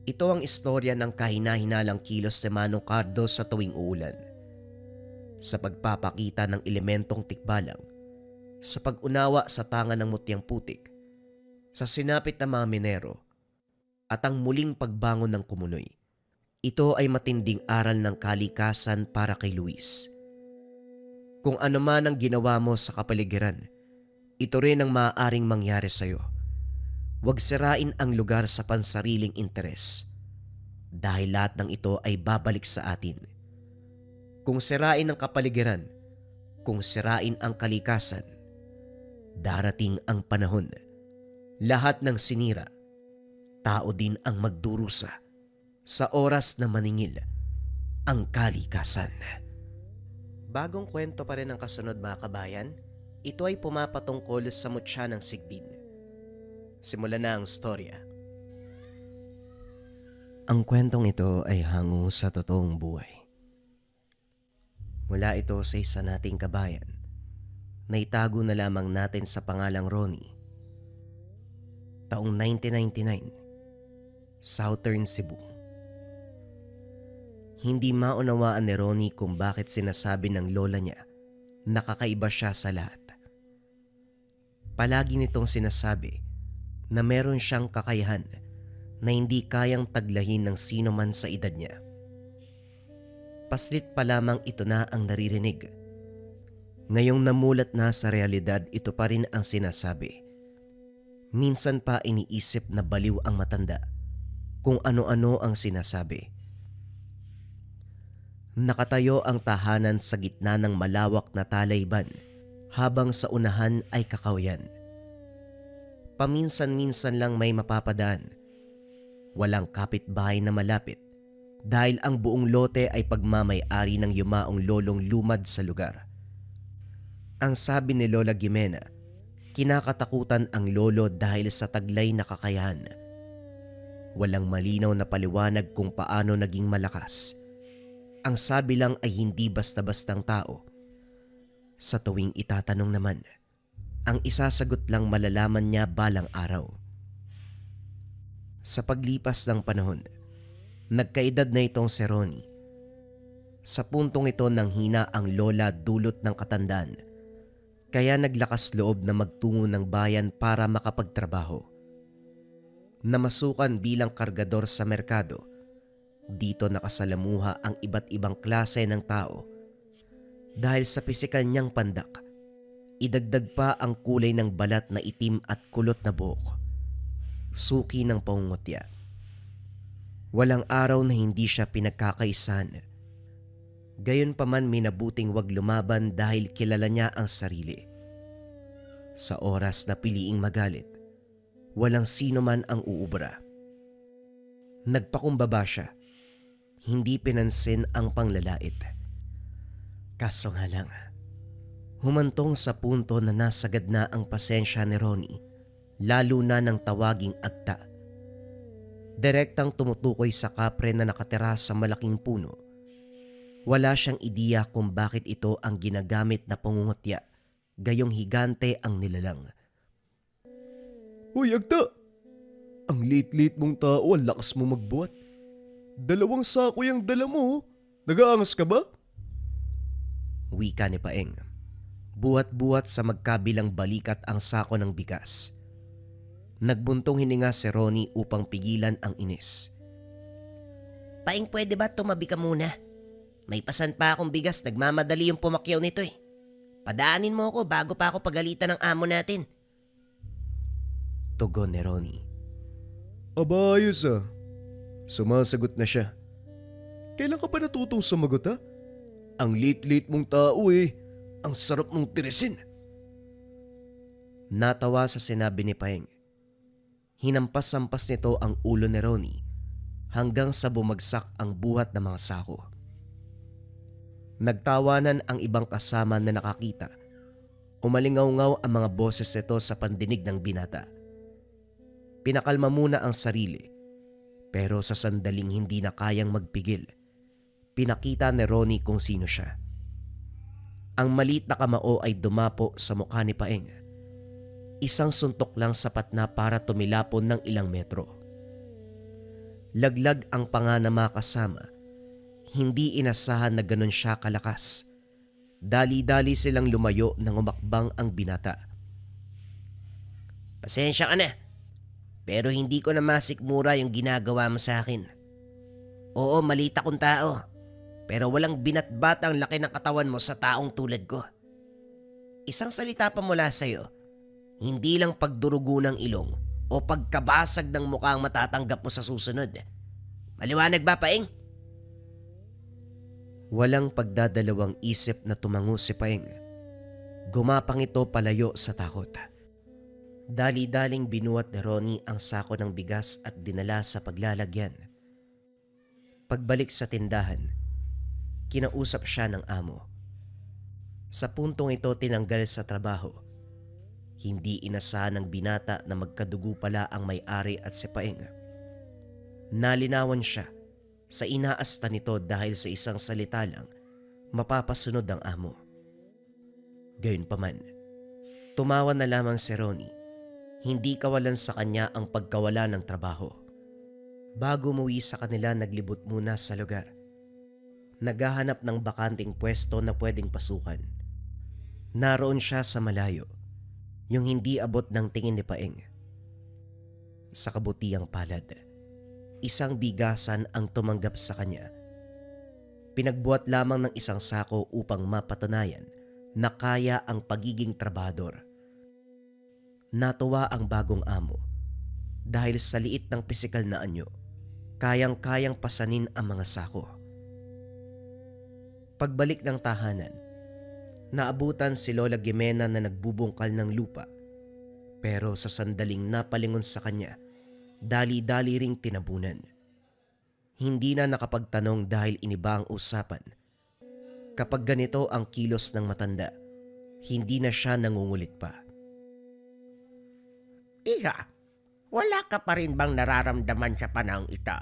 Ito ang istorya ng kahina-hinalang kilos ni Manong Cardo sa tuwing uulan. Sa pagpapakita ng elementong tikbalang, sa pag-unawa sa tanga ng mutyang putik, sa sinapit na mga minero, at ang muling pagbangon ng kumunoy. Ito ay matinding aral ng kalikasan para kay Luis. Kung ano man ang ginawa mo sa kapaligiran, ito rin ang maaaring mangyari sa iyo. Huwag sirain ang lugar sa pansariling interes dahil lahat ng ito ay babalik sa atin. Kung sirain ang kapaligiran, kung sirain ang kalikasan, darating ang panahon. Lahat ng sinira, tao din ang magdurusa sa oras na maningil ang kalikasan. Bagong kwento pa rin ang kasunod mga kabayan. Ito ay pumapatungkol sa mutya ng sigbin. Simulan na ang storya. Ang kwentong ito ay hango sa totoong buhay. Mula ito sa isa nating kabayan na itago na lamang natin sa pangalang Ronnie. Taong 1999, Southern Cebu. Hindi maunawaan ni Ronnie kung bakit sinasabi ng lola niya na kakaiba siya sa lahat. Palagi nitong sinasabi na meron siyang kakayahan na hindi kayang taglahin ng sino man sa edad niya. Paslit pa lamang ito na ang naririnig. Ngayong namulat na sa realidad, ito pa rin ang sinasabi. Minsan pa iniisip na baliw ang matanda kung ano-ano ang sinasabi. Nakatayo ang tahanan sa gitna ng malawak na talayban habang sa unahan ay kakawayan. Paminsan-minsan lang may mapapadaan. Walang kapitbahay na malapit dahil ang buong lote ay pagmamay-ari ng yumaong lolong lumad sa lugar. Ang sabi ni Lola Gimena, kinakatakutan ang lolo dahil sa taglay na kakayahan. Walang malinaw na paliwanag kung paano naging malakas. Ang sabi lang ay hindi basta-bastang tao. Sa tuwing itatanong naman, ang isasagot lang malalaman niya balang araw. Sa paglipas ng panahon, nagkaedad na itong si Ronnie. Sa puntong ito nang hina ang lola dulot ng katandaan, kaya naglakas loob na magtungo ng bayan para makapagtrabaho. Namasukan bilang kargador sa merkado, dito nakasalamuha ang iba't ibang klase ng tao. Dahil sa pisikal niyang pandak, idagdag pa ang kulay ng balat na itim at kulot na buhok. Suki ng pangungutya. Walang araw na hindi siya pinagkakaisahan. Gayunpaman minabuting wag lumaban dahil kilala niya ang sarili. Sa oras na piliing magalit, walang sino man ang uubra. Nagpakumbaba siya. Hindi pinansin ang panglalait. Kaso nga lang, humantong sa punto na nasagad na ang pasensya ni Ronnie, lalo na ng tawaging agta. Direktang tumutukoy sa kapre na nakatira sa malaking puno. Wala siyang ideya kung bakit ito ang ginagamit na pangungutya, gayong higante ang nilalang. Hoy agta! Ang lit-lit mong tao, ang lakas mo magbuhat. 2 sako yung dala mo. Nag-aangas ka ba? Wika ni Paeng. Buhat-buhat sa magkabilang balikat ang sako ng bigas. Nagbuntong hininga si Ronnie upang pigilan ang inis. Paeng, pwede ba tumabi ka muna? May pasan pa akong bigas, nagmamadali yung pumakyaw nito eh. Padaanin mo ako bago pa ako pagalitan ng amo natin. Tugon ni Ronnie. Aba, ayos ah. Sumasagot na siya. Kailan ka pa natutong sumagot ha? Ang lit-lit mong tao eh. Ang sarap mong tirisin. Natawa sa sinabi ni Paeng. Hinampas-sampas nito ang ulo ni Ronnie hanggang sa bumagsak ang buhat ng mga sako. Nagtawanan ang ibang kasama na nakakita. Umalingaw-ngaw ang mga boses nito sa pandinig ng binata. Pinakalma muna ang sarili, pero sa sandaling hindi na kayang magpigil, pinakita ni Ronnie kung sino siya. Ang maliit na kamao ay dumapo sa mukha ni Paeng. Isang suntok lang sapat na para tumilapon ng ilang metro. Laglag ang panga ng mga kasama. Hindi inasahan na ganun siya kalakas. Dali-dali silang lumayo nang umakbang ang binata. Pasensya ka na, pero hindi ko na masikmura yung ginagawa mo sa akin. Oo, maliit akong tao, pero walang binatbat ang laki ng katawan mo sa taong tulad ko. Isang salita pa mula sa'yo, hindi lang pagdurugo ng ilong o pagkabasag ng mukha ang matatanggap mo sa susunod. Maliwanag ba, Paeng? Walang pagdadalawang isip na tumango si Paeng. Gumapang ito palayo sa takot. Dali-daling binuhat ni Ronnie ang sako ng bigas at dinala sa paglalagyan. Pagbalik sa tindahan, kinausap siya ng amo. Sa puntong ito tinanggal sa trabaho. Hindi inasahan ng binata na magkadugo pala ang may-ari at si Paeng. Nalinawan siya sa inaasta nito dahil sa isang salita lang mapapasunod ang amo. Gayunpaman, tumawa na lamang si Ronnie. Hindi kawalan sa kanya ang pagkawala ng trabaho. Bago umuwi sa kanila, naglibot muna sa lugar. Naghahanap ng bakanting pwesto na pwedeng pasukan. Naroon siya sa malayo, yung hindi abot ng tingin ni Paeng. Sa kabutiang palad, isang bigasan ang tumanggap sa kanya. Pinagbuhat lamang ng isang sako upang mapatunayan na kaya ang pagiging trabador. Natuwa ang bagong amo dahil sa liit ng pisikal na anyo, kayang-kayang pasanin ang mga sako. Pagbalik ng tahanan, naabutan si Lola Gimena na nagbubungkal ng lupa. Pero sa sandaling napalingon sa kanya, dali-dali ring tinabunan. Hindi na nakapagtanong dahil iniba ang usapan. Kapag ganito ang kilos ng matanda, hindi na siya nangungulit pa. Iha, wala ka pa rin bang nararamdaman sa panahong ito?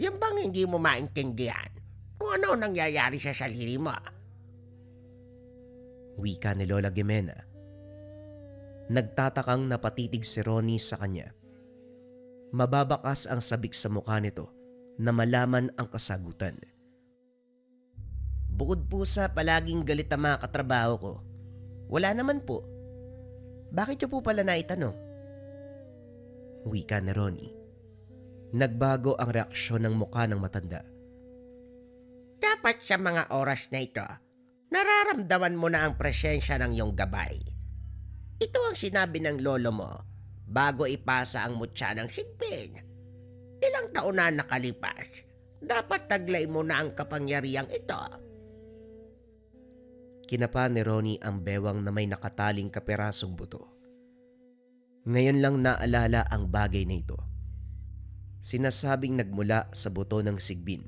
Yan bang hindi mo maintindihan kung ano nangyayari sa sarili mo? Wika ni Lola Gimena. Nagtatakang napatitig si Ronnie sa kanya. Mababakas ang sabik sa mukha nito na malaman ang kasagutan. Bukod po sa palaging galit ang mga katrabaho ko, wala naman po. Bakit niyo po pala naitanong? Wika ni Ronnie. Nagbago ang reaksyon ng mukha ng matanda. Dapat sa mga oras na ito, nararamdaman mo na ang presensya ng iyong gabay. Ito ang sinabi ng lolo mo bago ipasa ang mutya ng sigbin. Ilang taon na nakalipas, dapat taglay mo na ang kapangyarihang ito. Kinapa ni Ronnie ang bewang na may nakataling kaperasong buto. Ngayon lang naalala ang bagay na ito. Sinasabing nagmula sa buto ng sigbin.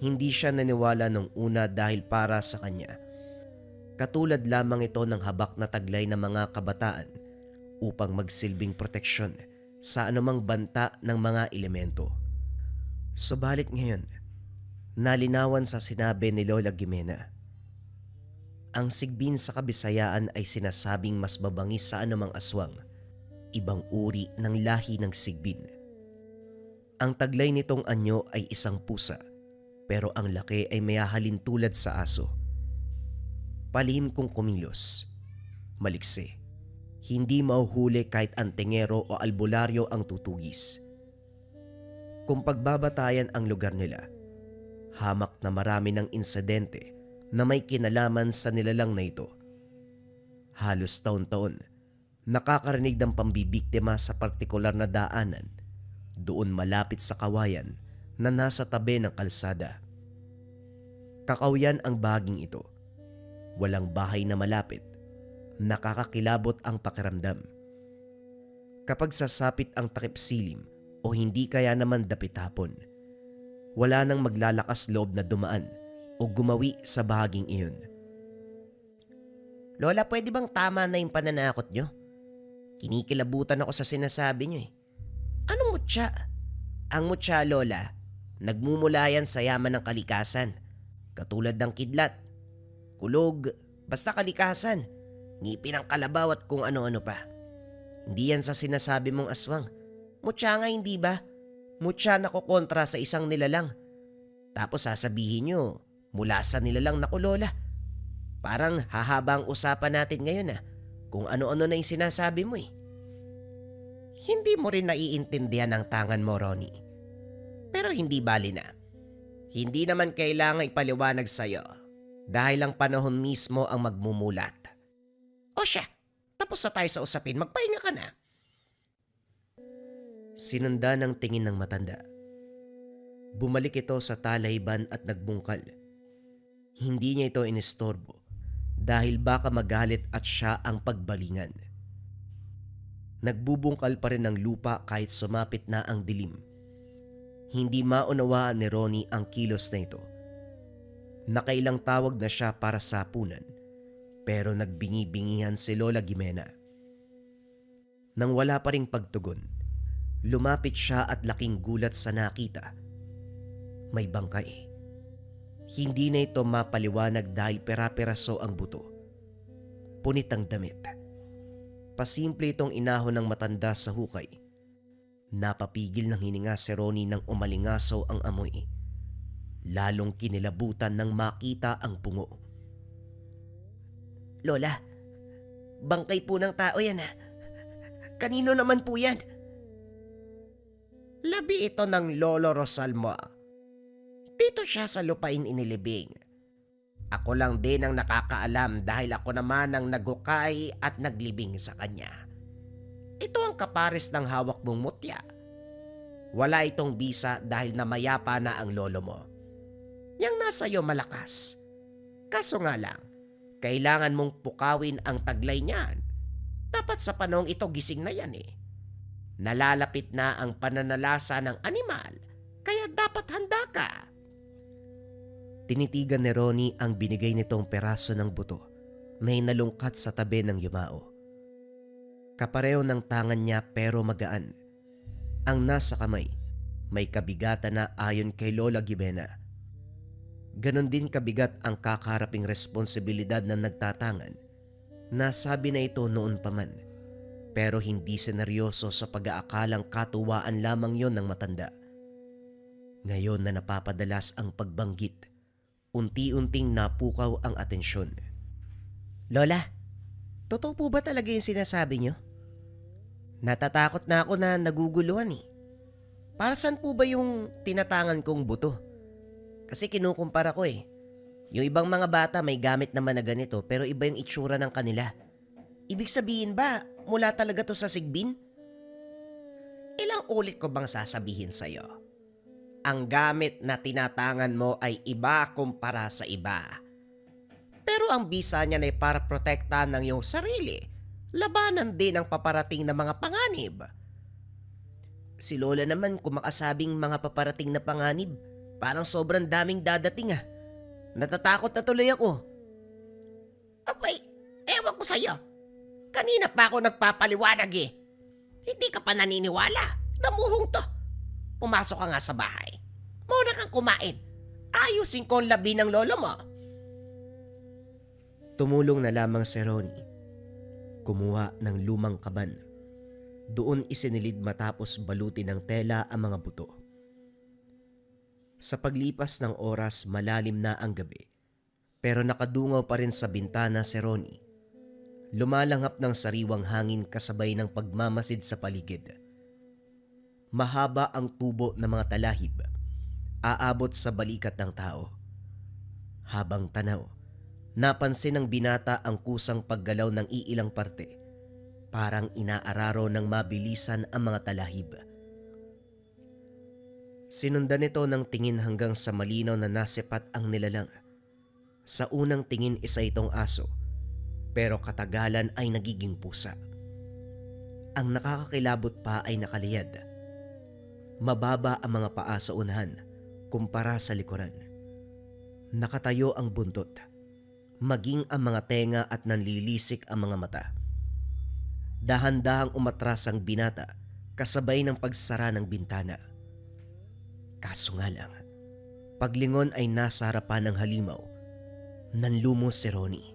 Hindi siya naniwala nung una dahil para sa kanya, katulad lamang ito ng habak na taglay ng mga kabataan upang magsilbing proteksyon sa anumang banta ng mga elemento. Subalit ngayon, nalinawan sa sinabi ni Lola Gimena. Ang sigbin sa Kabisayaan ay sinasabing mas mabangis sa anumang aswang, ibang uri ng lahi ng sigbin. Ang taglay nitong anyo ay isang pusa, pero ang laki ay mayahalin tulad sa aso. Palihim kong kumilos, maliksi. Hindi mauhuli kahit antingero o albularyo ang tutugis. Kung pagbabatayan ang lugar nila, hamak na marami ng insidente na may kinalaman sa nilalang na ito. Halos taon-taon, nakakarinig ng pambibiktima sa partikular na daanan, doon malapit sa kawayan na nasa tabi ng kalsada. Kakawayan ang bahaging ito. Walang bahay na malapit. Nakakakilabot ang pakiramdam. Kapag sasapit ang takip silim O hindi kaya naman dapit hapon. Wala nang maglalakas loob na dumaan o gumawi sa bahaging iyon. Lola, pwede bang tama na yung pananakot nyo? Kinikilabutan ako sa sinasabi nyo eh. Anong mutya? Ang mutya, Lola, nagmumula yan sa yaman ng kalikasan. Katulad ng kidlat, kulog, basta kalikasan, ngipin ng kalabaw at kung ano-ano pa. Hindi yan sa sinasabi mong aswang. Mutya nga, hindi ba? Mutya na kukontra sa isang nilalang. Tapos sasabihin nyo, mula sa nilalang na Lola. Parang hahaba ang usapan natin ngayon kung ano-ano na yung sinasabi mo eh. Hindi mo rin naiintindihan ang tangan mo, Ronnie. Pero hindi bali na. Hindi naman kailangan ipaliwanag sa'yo dahil ang panahon mismo ang magmumulat. O siya, tapos na tayo sa usapin, magpahinga ka na. Sinanda ng tingin ng matanda. Bumalik ito sa talayban at nagbungkal. Hindi niya ito inistorbo dahil baka magalit at siya ang pagbalingan. Nagbubungkal pa rin ng lupa kahit sumapit na ang dilim. Hindi maunawaan ni Ronnie ang kilos na ito. Nakailang tawag na siya para sapunan, pero nagbingi-bingihan si Lola Gimena. Nang wala pa ring pagtugon, lumapit siya at laking gulat sa nakita. May bangkay. Hindi na ito mapaliwanag dahil pera-peraso ang buto. Punit ang damit. Pasimple itong inahon ng matanda sa hukay. Napapigil ng hininga si Ronnie nang umalingasaw ang amoy. Lalong kinilabutan nang makita ang pungo. Lola, bangkay po ng tao yan Kanino naman po yan? Labi ito ng Lolo Rosalmo. Dito siya sa lupain inilibing. Ako lang din ang nakakaalam dahil ako naman ang naghukay at naglibing sa kanya. Ito ang kapares ng hawak mong mutya. Wala itong bisa dahil namayapa na ang lolo mo. Yang nasa iyo malakas. Kaso nga lang, kailangan mong pukawin ang taglay niyan. Dapat sa panahong ito gising na yan Nalalapit na ang pananalasa ng animal, kaya dapat handa ka. Tinitigan ni Ronnie ang binigay nitong peraso ng buto na inalungkat sa tabi ng yumao. Kapareho ng tangan niya pero magaan. Ang nasa kamay, may kabigatan na ayon kay Lola Gimena. Ganon din kabigat ang kakaharaping responsibilidad na nagtatangan. Nasabi na ito noon pa man, pero hindi seneryoso sa pag-aakalang katuwaan lamang yon ng matanda. Ngayon na napapadalas ang pagbanggit, unti-unting napukaw ang atensyon. Lola, totoo po ba talaga yung sinasabi niyo? Natatakot na ako na naguguluhan Para saan po ba yung tinatangan kong buto? Kasi kinukumpara ko Yung ibang mga bata may gamit naman na ganito pero iba yung itsura ng kanila. Ibig sabihin ba, mula talaga to sa sigbin? Ilang ulit ko bang sasabihin sa'yo? Ang gamit na tinatangan mo ay iba kumpara sa iba. Pero ang bisa niya ay para protektahan ng iyong sarili. Labanan din ang paparating na mga panganib. Si Lola naman kumakasabing mga paparating na panganib. Parang sobrang daming dadating Natatakot na tuloy ako. Abay, ewan ko sa'yo. Kanina pa ako nagpapaliwanag Hindi ka pa naniniwala. Damuhong to. Pumasok ka nga sa bahay. Muna kang kumain. Ayusin ko ang labi ng lolo mo. Tumulong na lamang si Ronnie. Kumuha ng lumang kaban. Doon isinilid matapos balutin ng tela ang mga buto. Sa paglipas ng oras, malalim na ang gabi. Pero nakadungaw pa rin sa bintana si Ronnie. Lumalanghap ng sariwang hangin kasabay ng pagmamasid sa paligid. Mahaba ang tubo ng mga talahib. Aabot sa balikat ng tao. Habang tanaw, napansin ng binata ang kusang paggalaw ng iilang parte. Parang inaararo ng mabilisan ang mga talahib. Sinundan nito ng tingin hanggang sa malinaw na nasipat ang nilalang. Sa unang tingin isa itong aso, pero katagalan ay nagiging pusa. Ang nakakakilabot pa ay nakaliyad. Mababa ang mga paa sa unahan kumpara sa likuran. Nakatayo ang buntot, maging ang mga tenga at nanlilisik ang mga mata. Dahan-dahang umatras ang binata kasabay ng pagsara ng bintana. Kaso nga lang, paglingon ay nasa harapan ng halimaw. Nanlumo si Ronnie.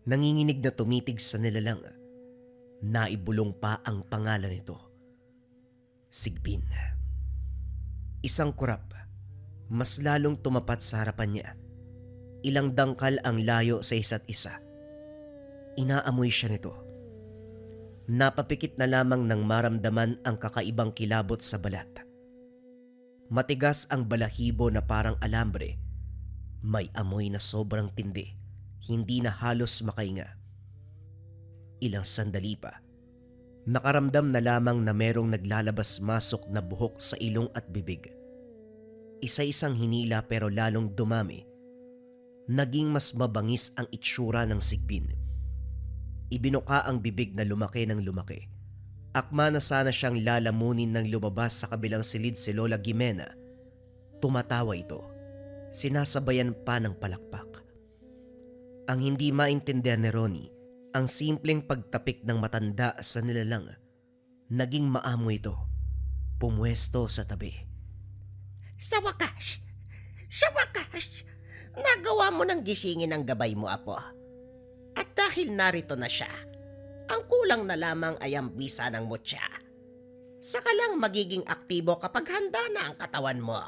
Nanginginig na tumitig sa nilalang. Naibulong pa ang pangalan nito. Sigbin. Isang kurap, mas lalong tumapat sa harapan niya. Ilang dangkal ang layo sa isa't isa. Inaamoy siya nito. Napapikit na lamang nang maramdaman ang kakaibang kilabot sa balat. Matigas ang balahibo na parang alambre. May amoy na sobrang tindi, hindi na halos makahinga. Ilang sandali pa, nakaramdam na lamang na merong naglalabas-masok na buhok sa ilong at bibig. Isa-isang hinila pero lalong dumami. Naging mas mabangis ang itsura ng sigbin. Ibinuka ang bibig na lumaki ng lumaki. Akma na sana siyang lalamunin nang lumabas sa kabilang silid si Lola Gimena. Tumatawa ito. Sinasabayan pa ng palakpak. Ang hindi maintindihan ni Ronnie, ang simpleng pagtapik ng matanda sa nilalang. Naging maamo ito. Pumwesto sa tabi. Sa wakas, nagawa mo ng gisingin ang gabay mo, Apo. At dahil narito na siya, ang kulang na lamang ay ang bisa ng mutya. Saka lang magiging aktibo kapag handa na ang katawan mo.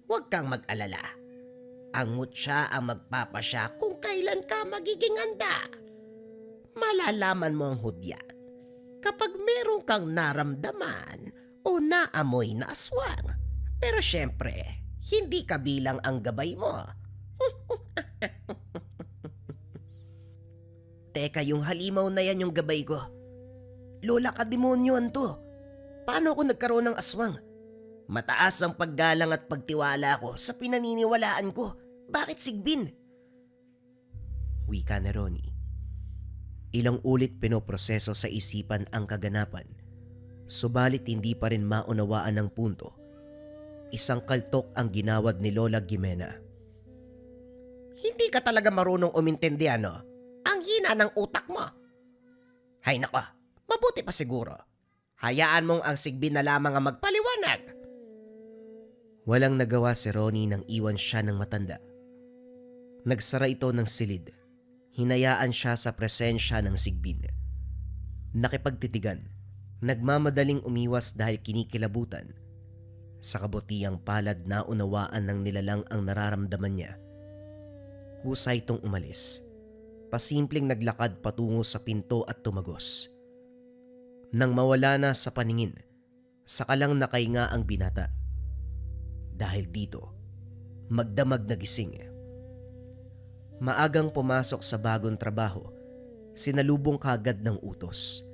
Huwag kang mag-alala. Ang mutya ang magpapasya kung kailan ka magiging handa. Malalaman mo ang hudyat kapag meron kang naramdaman o naamoy na aswang. Pero syempre, hindi kabilang ang gabay mo. Teka, yung halimaw na yan yung gabay ko. Lola, kademonyoan to. Paano ako nagkaroon ng aswang? Mataas ang paggalang at pagtiwala ko sa pinaniniwalaan ko. Bakit sigbin? Wika ni Ronnie. Ilang ulit pinoproseso sa isipan ang kaganapan. Subalit hindi pa rin maunawaan ng punto. Isang kaltok ang ginawad ni Lola Gimena. Hindi ka talaga marunong umintindi, ano? Ang hina ng utak mo. Hay nako, mabuti pa siguro. Hayaan mong ang sigbin na lamang ang magpaliwanag. Walang nagawa si Ronnie nang iwan siya ng matanda. Nagsara ito ng silid. Hinayaan siya sa presensya ng sigbin. Nakipagtitigan, nagmamadaling umiwas dahil kinikilabutan. Sa kabutiang palad na unawaan ng nilalang ang nararamdaman niya. Kusa itong umalis. Pasimpleng naglakad patungo sa pinto at tumagos. Nang mawala na sa paningin, saka lang nakahinga ang binata. Dahil dito, magdamag na gising. Maagang pumasok sa bagong trabaho, sinalubong kagad ng utos.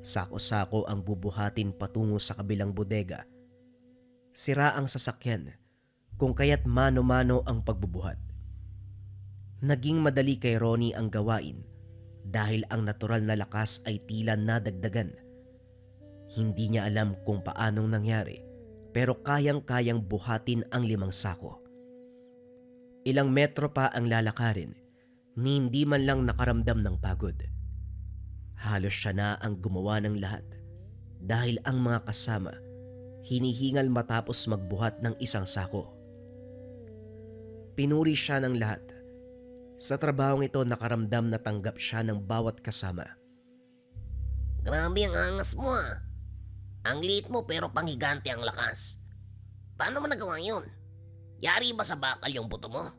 Sako-sako ang bubuhatin patungo sa kabilang bodega. Sira ang sasakyan, kung kaya't mano-mano ang pagbubuhat. Naging madali kay Ronnie ang gawain dahil ang natural na lakas ay tila nadagdagan. Hindi niya alam kung paanong nangyari pero kayang-kayang buhatin ang 5 sako. Ilang metro pa ang lalakarin ni hindi man lang nakaramdam ng pagod. Halos siya na ang gumawa ng lahat dahil ang mga kasama hinihingal matapos magbuhat ng 1 sako. Pinuri siya ng lahat. Sa trabahong ito nakaramdam na tanggap siya ng bawat kasama. Grabe ang angas mo, ah. Ang liit mo pero panghigante ang lakas. Paano mo nagawa yun? Yari ba sa bakal yung buto mo?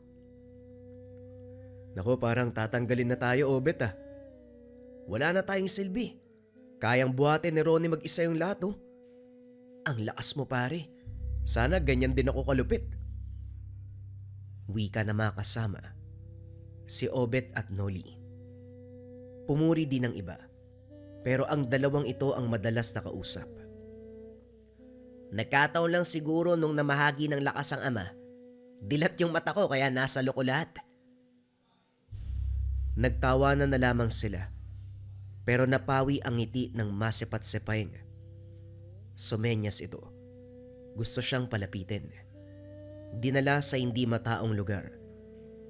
Naku, parang tatanggalin na tayo, Obet ah. Wala na tayong silbi. Kayang buhatin ni Ronnie mag-isa yung lahat, oh. Ang lakas mo, pare. Sana ganyan din ako kalupit. Wika na mga kasama. Si Obet at Noli. Pumuri din ng iba. Pero ang dalawang ito ang madalas nakausap. Nagkataon lang siguro nung namahagi ng lakas ang ama. Dilat yung mata ko kaya nasa loko lahat. Nagtawanan na lamang sila. Pero napawi ang ngiti ng masipat-sipaing. Sumenyas ito. Gusto siyang palapitin. Dinala sa hindi mataong lugar.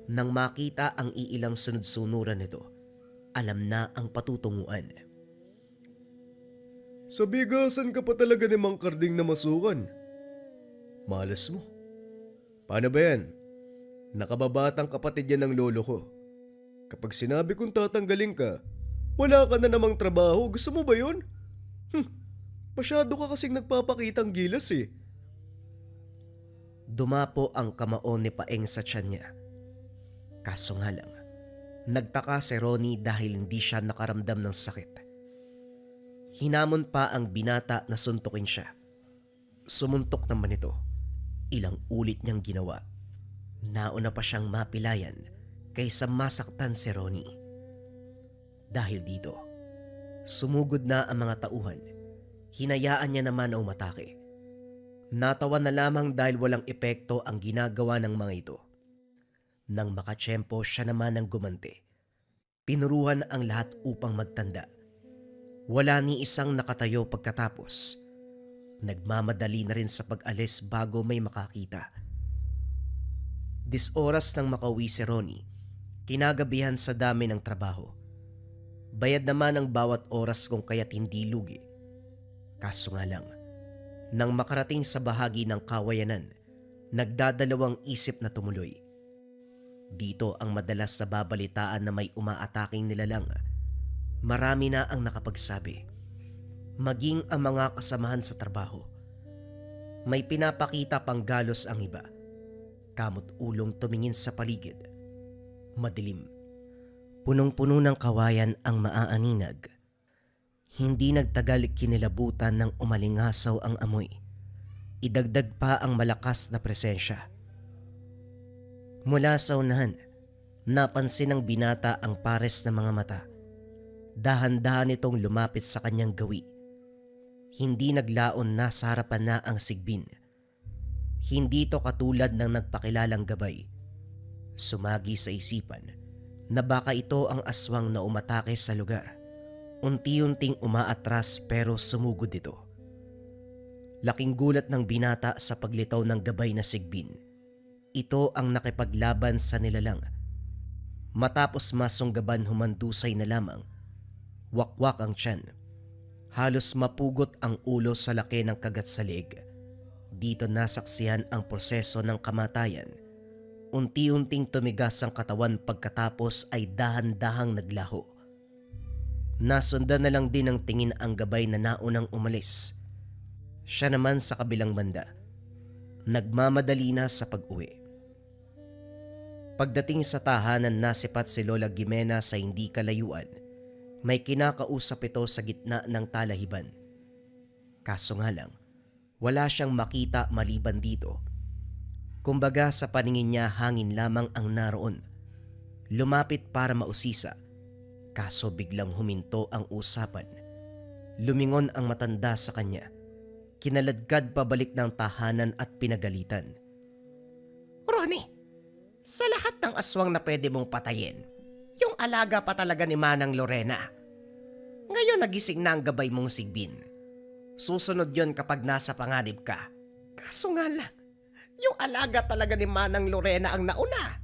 Nang makita ang iilang sunod-sunuran nito, alam na ang patutunguan. Sa bigasan ka pa talaga ni Mang Karding na masukan. Malas mo. Paano ba yan? Nakababatang kapatid yan ng lolo ko. Kapag sinabi kong tatanggalin ka, wala ka na namang trabaho. Gusto mo ba yun? Masyado ka kasing nagpapakitang gilas eh. Dumapo ang kamao ni Paeng sa tiyan niya. Kaso nga lang, nagtaka si Ronnie dahil hindi siya nakaramdam ng sakit. Hinamon pa ang binata na suntukin siya. Sumuntok naman ito. Ilang ulit niyang ginawa. Nauna pa siyang mapilayan kaysa masaktan si Ronnie. Dahil dito, sumugod na ang mga tauhan. Hinayaan niya naman na umatake. Natawa na lamang dahil walang epekto ang ginagawa ng mga ito. Nang makatsyempo, siya naman ang gumante. Pinuruhan ang lahat upang magtanda. Wala ni isang nakatayo pagkatapos. Nagmamadali na rin sa pag-alis bago may makakita. 10 oras nang makauwi si Ronnie, kinagabihan sa dami ng trabaho. Bayad naman ang bawat oras kung kaya't hindi lugi. Kaso nga lang, nang makarating sa bahagi ng kawayanan, nagdadalawang isip na tumuloy. Dito ang madalas na babalitaan na may umaataking nilalang. Marami na ang nakapagsabi. Maging ang mga kasamahan sa trabaho. May pinapakita pang galos ang iba. Kamot ulong tumingin sa paligid. Madilim. Punong-puno ng kawayan ang maaaninag. Hindi nagtagal kinilabutan ng umalingasaw ang amoy. Idagdag pa ang malakas na presensya. Mula sa unahan, napansin ng binata ang pares ng mga mata. Dahan-dahan itong lumapit sa kanyang gawi. Hindi naglaon na sa harapan na ang sigbin. Hindi ito katulad ng nagpakilalang gabay. Sumagi sa isipan na baka ito ang aswang na umatake sa lugar. Unti-unting umaatras pero sumugod ito. Laking gulat ng binata sa paglitaw ng gabay na sigbin. Ito ang nakipaglaban sa nilalang. Matapos masunggaban humandusay na lamang. Wakwak ang tiyan. Halos mapugot ang ulo sa laki ng kagat sa leeg. Dito nasaksihan ang proseso ng kamatayan. Unti-unting tumigas ang katawan pagkatapos ay dahan-dahang naglaho. Nasundan na lang din ng tingin ang gabay na naunang umalis. Siya naman sa kabilang banda. Nagmamadali na sa pag-uwi. Pagdating sa tahanan, nasipat si Lola Gimena sa hindi kalayuan. May kinakausap ito sa gitna ng talahiban. Kaso nga lang, wala siyang makita maliban dito. Kumbaga sa paningin niya hangin lamang ang naroon. Lumapit para mausisa. Kaso biglang huminto ang usapan. Lumingon ang matanda sa kanya. Kinaladkad pabalik ng tahanan at pinagalitan. Ronnie, sa lahat ng aswang na pwede mong patayin, yung alaga pa talaga ni Manang Lorena. Ngayon nagising na ang gabay mong sigbin. Susunod yon kapag nasa panganib ka. Kaso nga lang, yung alaga talaga ni Manang Lorena ang nauna.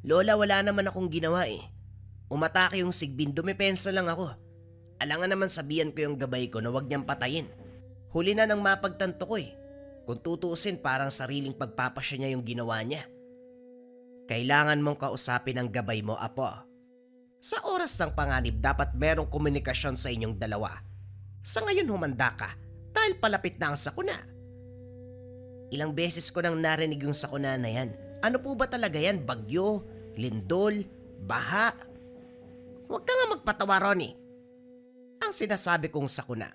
Lola, wala naman akong ginawa eh. Umatake yung sigbin, dumepensa lang ako. Alangan naman sabihan ko yung gabay ko na wag niyang patayin. Huli na nang mapagtanto ko eh. Kung tutuusin parang sariling pagpapasya niya yung ginawa niya. Kailangan mong kausapin ang gabay mo, apo. Sa oras ng panganib dapat merong komunikasyon sa inyong dalawa. Sa ngayon humanda ka dahil palapit na ang sakuna. Ilang beses ko nang narinig yung sakuna na yan. Ano po ba talaga yan? Bagyo? Lindol? Baha? Huwag ka nga magpatawa, Ronnie. Ang sinasabi kong sakuna,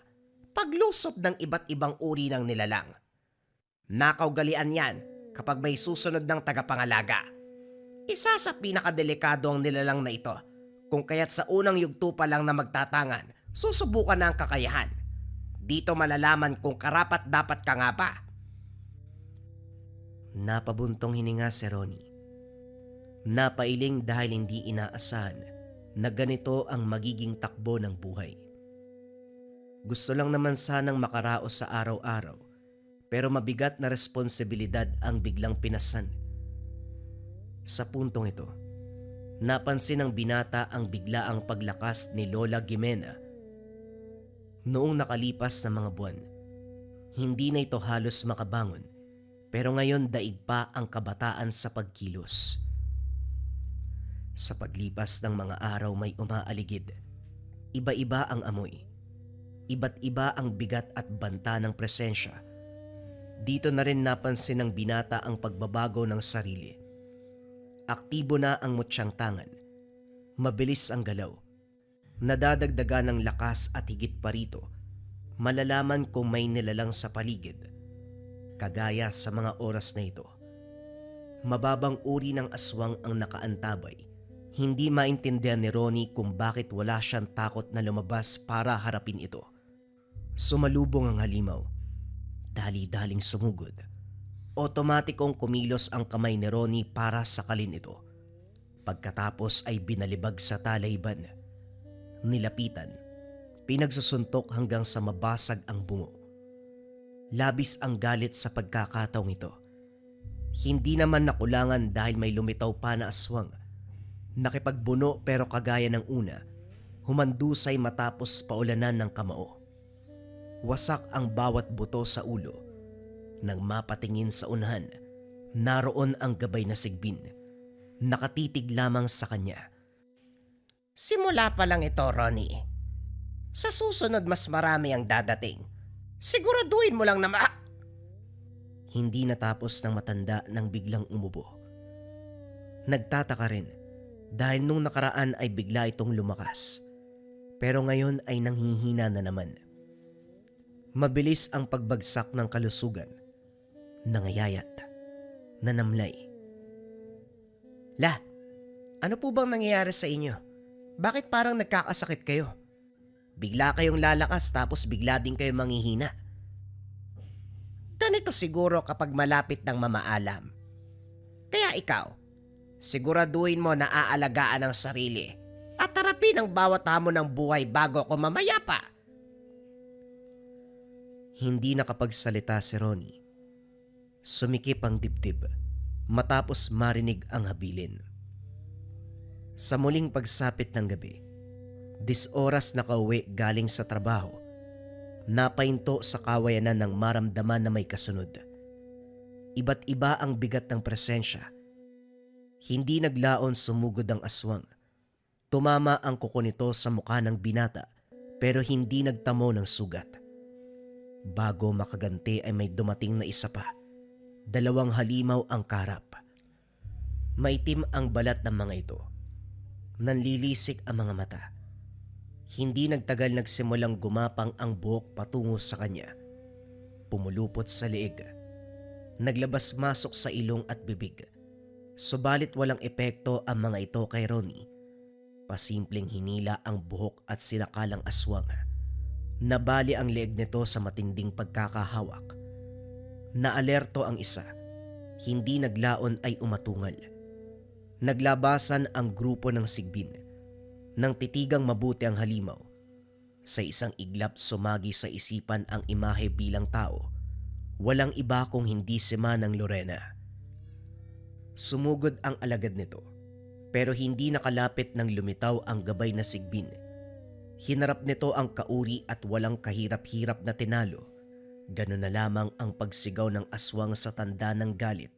paglusob ng iba't ibang uri ng nilalang. Nakaugalian yan kapag may susunod ng tagapangalaga. Isa sa pinakadelikado ang nilalang na ito, kung kaya't sa unang yugto pa lang na magtatangan, susubukan na ang kakayahan. Dito malalaman kung karapat dapat ka nga ba. Napabuntong hininga si Ronnie. Napailing dahil hindi inaasahan na ganito ang magiging takbo ng buhay. Gusto lang naman sanang makaraos sa araw-araw, Pero mabigat na responsibilidad ang biglang pinasan. Sa puntong ito, napansin ng binata ang biglaang paglakas ni Lola Gimena. Noong nakalipas na mga buwan, hindi na ito halos makabangon, pero ngayon daig pa ang kabataan sa pagkilos. Sa paglipas ng mga araw may umaaligid. Iba-iba ang amoy. Iba't iba ang bigat at banta ng presensya. Dito na rin napansin ng binata ang pagbabago ng sarili. Aktibo na ang mutyang tangan. Mabilis ang galaw. Nadadagdagan ng lakas at higit pa rito, malalaman kung may nilalang sa paligid. Kagaya sa mga oras na ito, mababang uri ng aswang ang nakaantabay. Hindi maintindihan ni Ronnie kung bakit wala siyang takot na lumabas para harapin ito. Sumalubong ang halimaw. Dali-daling sumugod. Otomatikong kumilos ang kamay ni Ronnie para sakalin ito. Pagkatapos ay binalibag sa talayban. Nilapitan. Pinagsusuntok hanggang sa mabasag ang bungo. Labis ang galit sa pagkakataong ito. Hindi naman nakulangan dahil may lumitaw pa na aswang. Nakipagbuno pero kagaya ng una, humandusay matapos paulanan ng kamao. Wasak ang bawat buto sa ulo. Nang mapatingin sa unahan, naroon ang gabay na sigbin. Nakatitig lamang sa kanya. Simula pa lang ito, Ronnie. Sa susunod mas marami ang dadating. Siguraduhin mo lang na Hindi natapos ng matanda nang biglang umubo. Nagtataka rin dahil nung nakaraan ay bigla itong lumakas. Pero ngayon ay nanghihina na naman. Mabilis ang pagbagsak ng kalusugan. Nangayayat. Nanamlay. La, ano po bang nangyayari sa inyo? Bakit parang nagkakasakit kayo? Bigla kayong lalakas tapos bigla din kayong manghihina. Ganito siguro kapag malapit ng mamaalam. Kaya ikaw, siguraduhin mo na aalagaan ang sarili at harapin ang bawat hamon ng buhay bago ako mamayapa. Hindi nakapagsalita si Ronnie. Sumikip ang dibdib matapos marinig ang habilin. Sa muling pagsapit ng gabi, 10 oras nakauwi galing sa trabaho, napahinto sa kawayanan ng maramdaman na may kasunod. Iba't iba ang bigat ng presensya. Hindi naglaon sumugod ang aswang. Tumama ang kuko nito sa mukha ng binata pero hindi nagtamo ng sugat. Bago makaganti ay may dumating na isa pa. 2 halimaw ang karap. Maitim ang balat ng mga ito. Nanlilisik ang mga mata. Hindi nagtagal nagsimulang gumapang ang buhok patungo sa kanya. Pumulupot sa leeg. Naglabas-masok sa ilong at bibig. Subalit walang epekto ang mga ito kay Ronnie. Pasimpleng hinila ang buhok at sinakalang aswang. Nabali ang leeg nito sa matinding pagkakahawak. Naalerto ang isa. Hindi naglaon ay umatungal. Naglabasan ang grupo ng sigbin. Nang titigang mabuti ang halimaw, sa isang iglap sumagi sa isipan ang imahe bilang tao. Walang iba kung hindi si Manang Lorena. Sumugod ang alagad nito, pero hindi nakalapit nang lumitaw ang gabay na sigbin. Hinarap nito ang kauri at walang kahirap-hirap na tinalo. Ganun na lamang ang pagsigaw ng aswang sa tanda ng galit.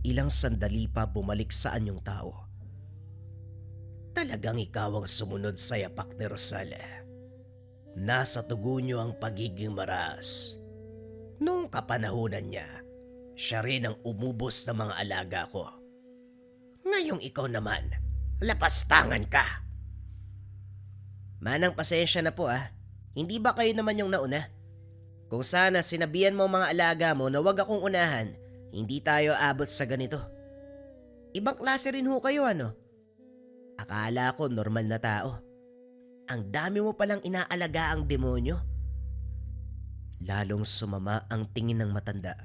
Ilang sandali pa bumalik sa anyong tao. Talagang ikaw ang sumunod sa yapak ni Rosala. Nasa tugo niyo ang pagiging maras. Noong kapanahunan niya, siya rin ang umubos ng mga alaga ko. Ngayong ikaw naman, lapastangan ka. Manang pasensya na po ah. Hindi ba kayo naman yung nauna? Kung sana sinabihan mo mga alaga mo na wag akong unahan, hindi tayo abot sa ganito. Ibang klase rin ho kayo ano? Akala ko normal na tao. Ang dami mo palang inaalaga ang demonyo. Lalong sumama ang tingin ng matanda.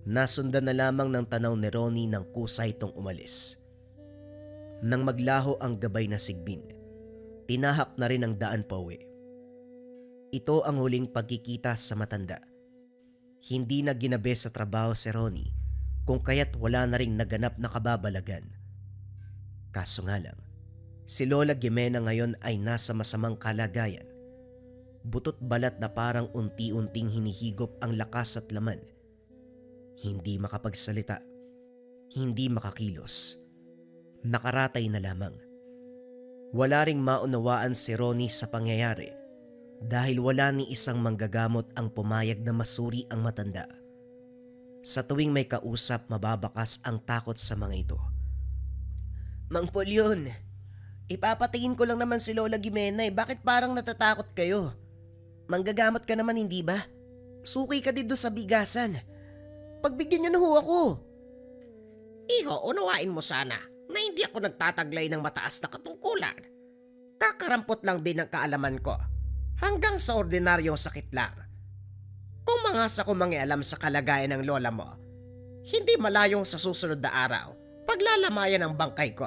Nasundan na lamang ng tanaw ni Ronnie nang kusa itong umalis. Nang maglaho ang gabay na sigbin, tinahak na rin ang daan pauwi. Ito ang huling pagkikita sa matanda. Hindi na ginabi sa trabaho si Ronnie kung kaya't wala na ring naganap na kababalagan. Kaso nga lang, si Lola Gimena ngayon ay nasa masamang kalagayan. Butot balat na parang unti-unting hinihigop ang lakas at laman. Hindi makapagsalita, hindi makakilos. Nakaratay na lamang. Wala ring maunawaan si Ronnie sa pangyayari dahil wala ni isang manggagamot ang pumayag na masuri ang matanda. Sa tuwing may kausap, mababakas ang takot sa mga ito. Mang Polyon, ipapatingin ko lang naman si Lola Gimena eh. Bakit parang natatakot kayo? Manggagamot ka naman, hindi ba? Suki ka dito sa bigasan. Pagbigyan niyo na ho ako. Iho, unawain mo sana na hindi ako nagtataglay ng mataas na katungkulan. Kakarampot lang din ang kaalaman ko. Hanggang sa ordinaryong sakit lang. Kung mangasa ko mangialam sa kalagayan ng lola mo, hindi malayong sa susunod na araw, paglalamayan ang bangkay ko.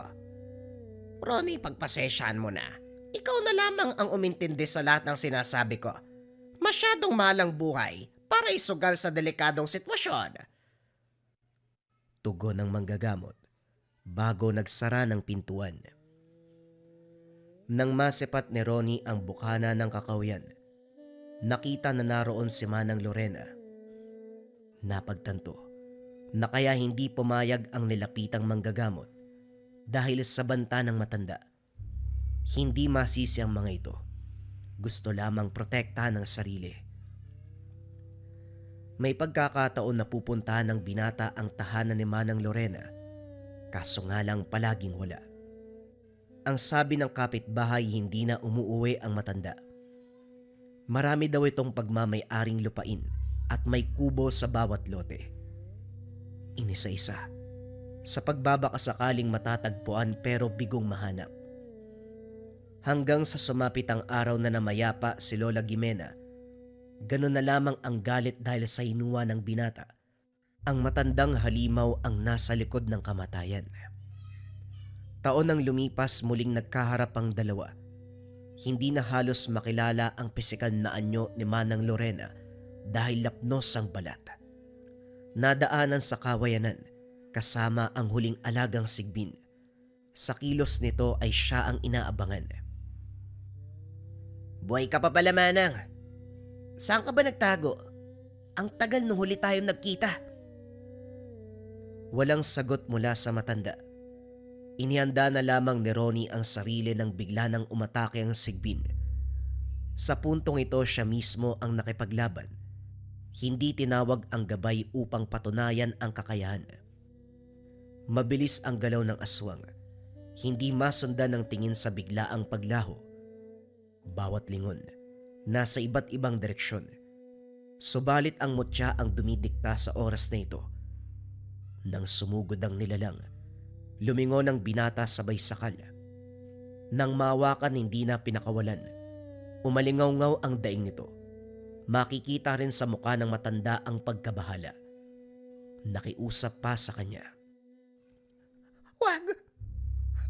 Ronnie, pagpasensyahan mo na. Ikaw na lamang ang umintindi sa lahat ng sinasabi ko. Masyadong mahal ang buhay para isugal sa delikadong sitwasyon. Tugon ng manggagamot bago nagsara ng pintuan. Nang masipat ni Ronnie ang bukana ng kakawyan, nakita na naroon si Manang Lorena. Napagtanto na kaya hindi pumayag ang nilapitang manggagamot dahil sa banta ng matanda. Hindi masisi ang mga ito. Gusto lamang protektahan ang sarili. May pagkakataon na pupuntahan ng binata ang tahanan ni Manang Lorena, kaso nga lang palaging wala. Ang sabi ng kapitbahay, hindi na umuuwi ang matanda. Marami daw itong pagmamay-aring lupain at may kubo sa bawat lote. Inisa-isa, sa pagbabakasakaling matatagpuan pero bigong mahanap. Hanggang sa sumapit ang araw na namayapa si Lola Gimena, ganun na lamang ang galit dahil sa hinuwa ng binata. Ang matandang halimaw ang nasa likod ng kamatayan. Taon nang lumipas, muling nagkaharap ang dalawa. Hindi na halos makilala ang pisikal na anyo ni Manang Lorena dahil lapnos ang balat. Nadaanan sa kawayanan kasama ang huling alagang sigbin. Sa kilos nito ay siya ang inaabangan. Buhay ka pa pala, Manang. Saan ka ba nagtago? Ang tagal nung huli tayong nagkita. Walang sagot mula sa matanda. Inihanda na lamang ni Ronnie ang sarili nang bigla nang umatake ang sigbin. Sa puntong ito, siya mismo ang nakipaglaban. Hindi tinawag ang gabay upang patunayan ang kakayahan. Mabilis ang galaw ng aswang. Hindi masundan ng tingin sa biglaang paglaho. Bawat lingon, nasa iba't ibang direksyon. Subalit ang mutya ang dumidikta sa oras na ito. Nang sumugod ang nilalang, lumingon ang binata sabay sakal. Nang mawakan, hindi na pinakawalan. Umalingaw-ngaw ang daing nito. Makikita rin sa mukha ng matanda ang pagkabahala. Nakiusap pa sa kanya.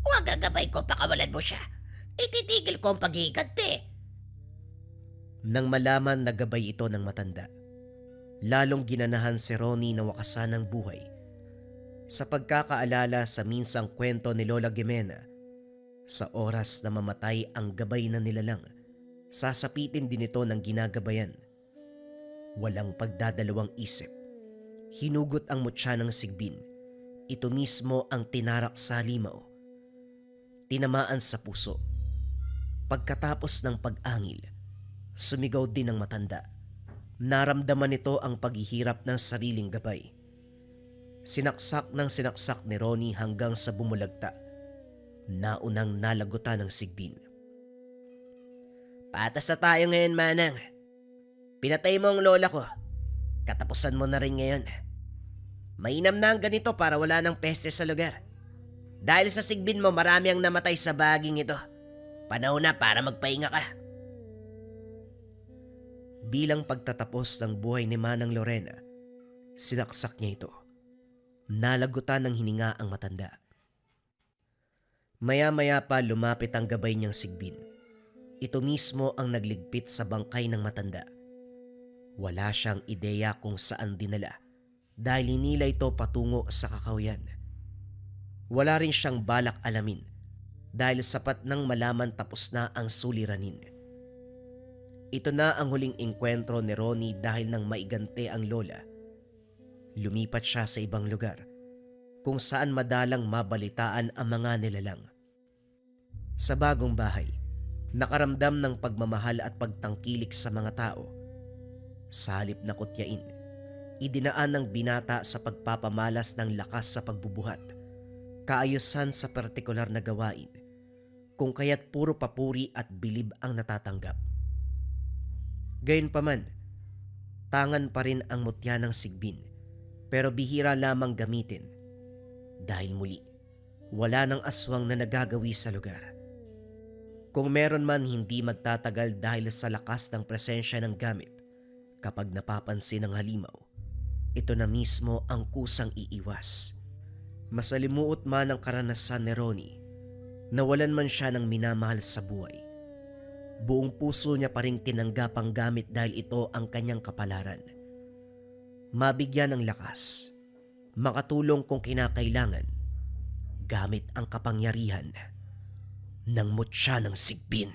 Huwag ang gabay ko, pakawalan mo siya. Ititigil ko ang paghihiganti. Nang malaman na gabay ito ng matanda, lalong ginanahan si Ronnie na wakasan ng buhay. Sa pagkakaalala sa minsang kwento ni Lola Gimena, sa oras na mamatay ang gabay na nilalang, sasapitin din ito ng ginagabayan. Walang pagdadalawang isip. Hinugot ang mutya ng sigbin. Ito mismo ang tinarak sa limaw. Tinamaan sa puso. Pagkatapos ng pag-angil, sumigaw din ang matanda. Naramdaman nito ang paghihirap ng sariling gabay. Sinaksak ng sinaksak ni Ronnie hanggang sa bumulagta. Naunang nalagutan ng sigbin. Patas na tayo ngayon, Manang. Pinatay mo ang lola ko. Katapusan mo na rin ngayon. Mainam na ang ganito para wala ng peste sa lugar. Dahil sa sigbin mo, marami ang namatay sa baging ito. Panahon na para magpahinga ka. Bilang pagtatapos ng buhay ni Manang Lorena, sinaksak niya ito. Nalagutan ng hininga ang matanda. Maya-maya pa lumapit ang gabay niyang sigbin. Ito mismo ang nagligpit sa bangkay ng matanda. Wala siyang ideya kung saan dinala dahil hinila ito patungo sa kakahuyan. Wala rin siyang balak alamin dahil sapat nang malaman tapos na ang suliranin. Ito na ang huling engkwentro ni Ronnie dahil nang maigante ang lola. Lumipat siya sa ibang lugar kung saan madalang mabalitaan ang mga nilalang. Sa bagong bahay, nakaramdam ng pagmamahal at pagtangkilik sa mga tao. Sa halip na kutyain, idinaan ng binata sa pagpapamalas ng lakas sa pagbubuhat, kaayusan sa partikular na gawain, kung kaya't puro papuri at bilib ang natatanggap. Gayunpaman, tangan pa rin ang mutya ng sigbin, pero bihira lamang gamitin dahil muli, wala ng aswang na nagagawi sa lugar. Kung meron man, hindi magtatagal dahil sa lakas ng presensya ng gamit. Kapag napapansin ng halimaw, ito na mismo ang kusang iiwas. Masalimuot man ang karanasan ni Ronnie, nawalan man siya ng minamahal sa buhay. Buong puso niya pa rin tinanggap ang gamit dahil ito ang kanyang kapalaran. Mabigyan ng lakas, makatulong kung kinakailangan, gamit ang kapangyarihan ng mutya ng sigbin.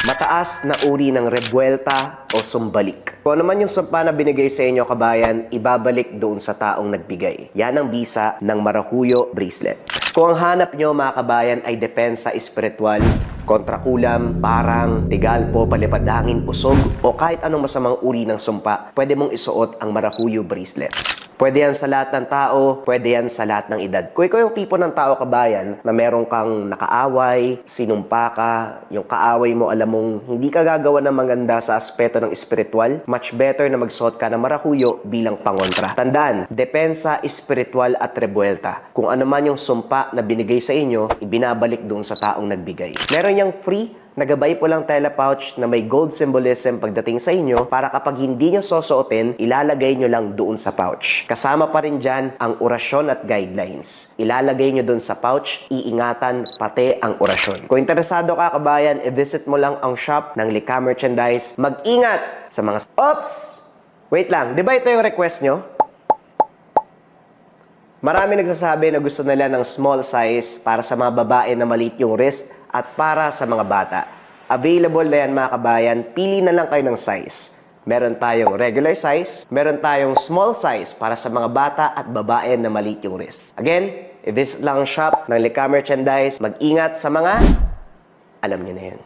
Mataas na uri ng rebuelta o sumbalik. Kung ano man yung sumpa na binigay sa inyo, kabayan, ibabalik doon sa taong nagbigay. Yan ang bisa ng Maracuyo Bracelet. Kung ang hanap nyo, mga kabayan, ay depensa espiritual, kontrakulam, parang, tigalpo, palipadhangin, usog, o kahit anong masamang uri ng sumpa, pwede mong isuot ang Maracuyo Bracelets. Pwede yan sa lahat ng tao, pwede yan sa lahat ng edad. Kung ikaw yung tipo ng tao, kabayan, na meron kang nakaaway, sinumpa ka, yung kaaway mo alam mong hindi ka gagawa ng maganda sa aspeto ng espiritual, much better na magsuot ka ng Maracuyo bilang pangontra. Tandaan, depensa, espiritual at rebuelta. Kung ano man yung sumpa na binigay sa inyo, ibinabalik doon sa taong nagbigay. Meron yang free nagabay po lang telepouch na may gold symbolism pagdating sa inyo para kapag hindi nyo susuotin, ilalagay nyo lang doon sa pouch. Kasama pa rin dyan ang orasyon at guidelines. Ilalagay nyo doon sa pouch, iingatan pati ang orasyon. Kung interesado ka, kabayan, i-visit mo lang ang shop ng Lika Merchandise. Mag-ingat sa mga... Oops! Wait lang, di ba ito yung request nyo? Marami nagsasabi na gusto nila ng small size para sa mga babae na maliit yung wrist at para sa mga bata. Available na yan, mga kabayan. Pili na lang kayo ng size. Meron tayong regular size, meron tayong small size para sa mga bata at babae na maliit yung wrist. Again, i-visit lang ang shop ng Lika Merchandise. Mag-ingat sa mga... alam niyo na yan.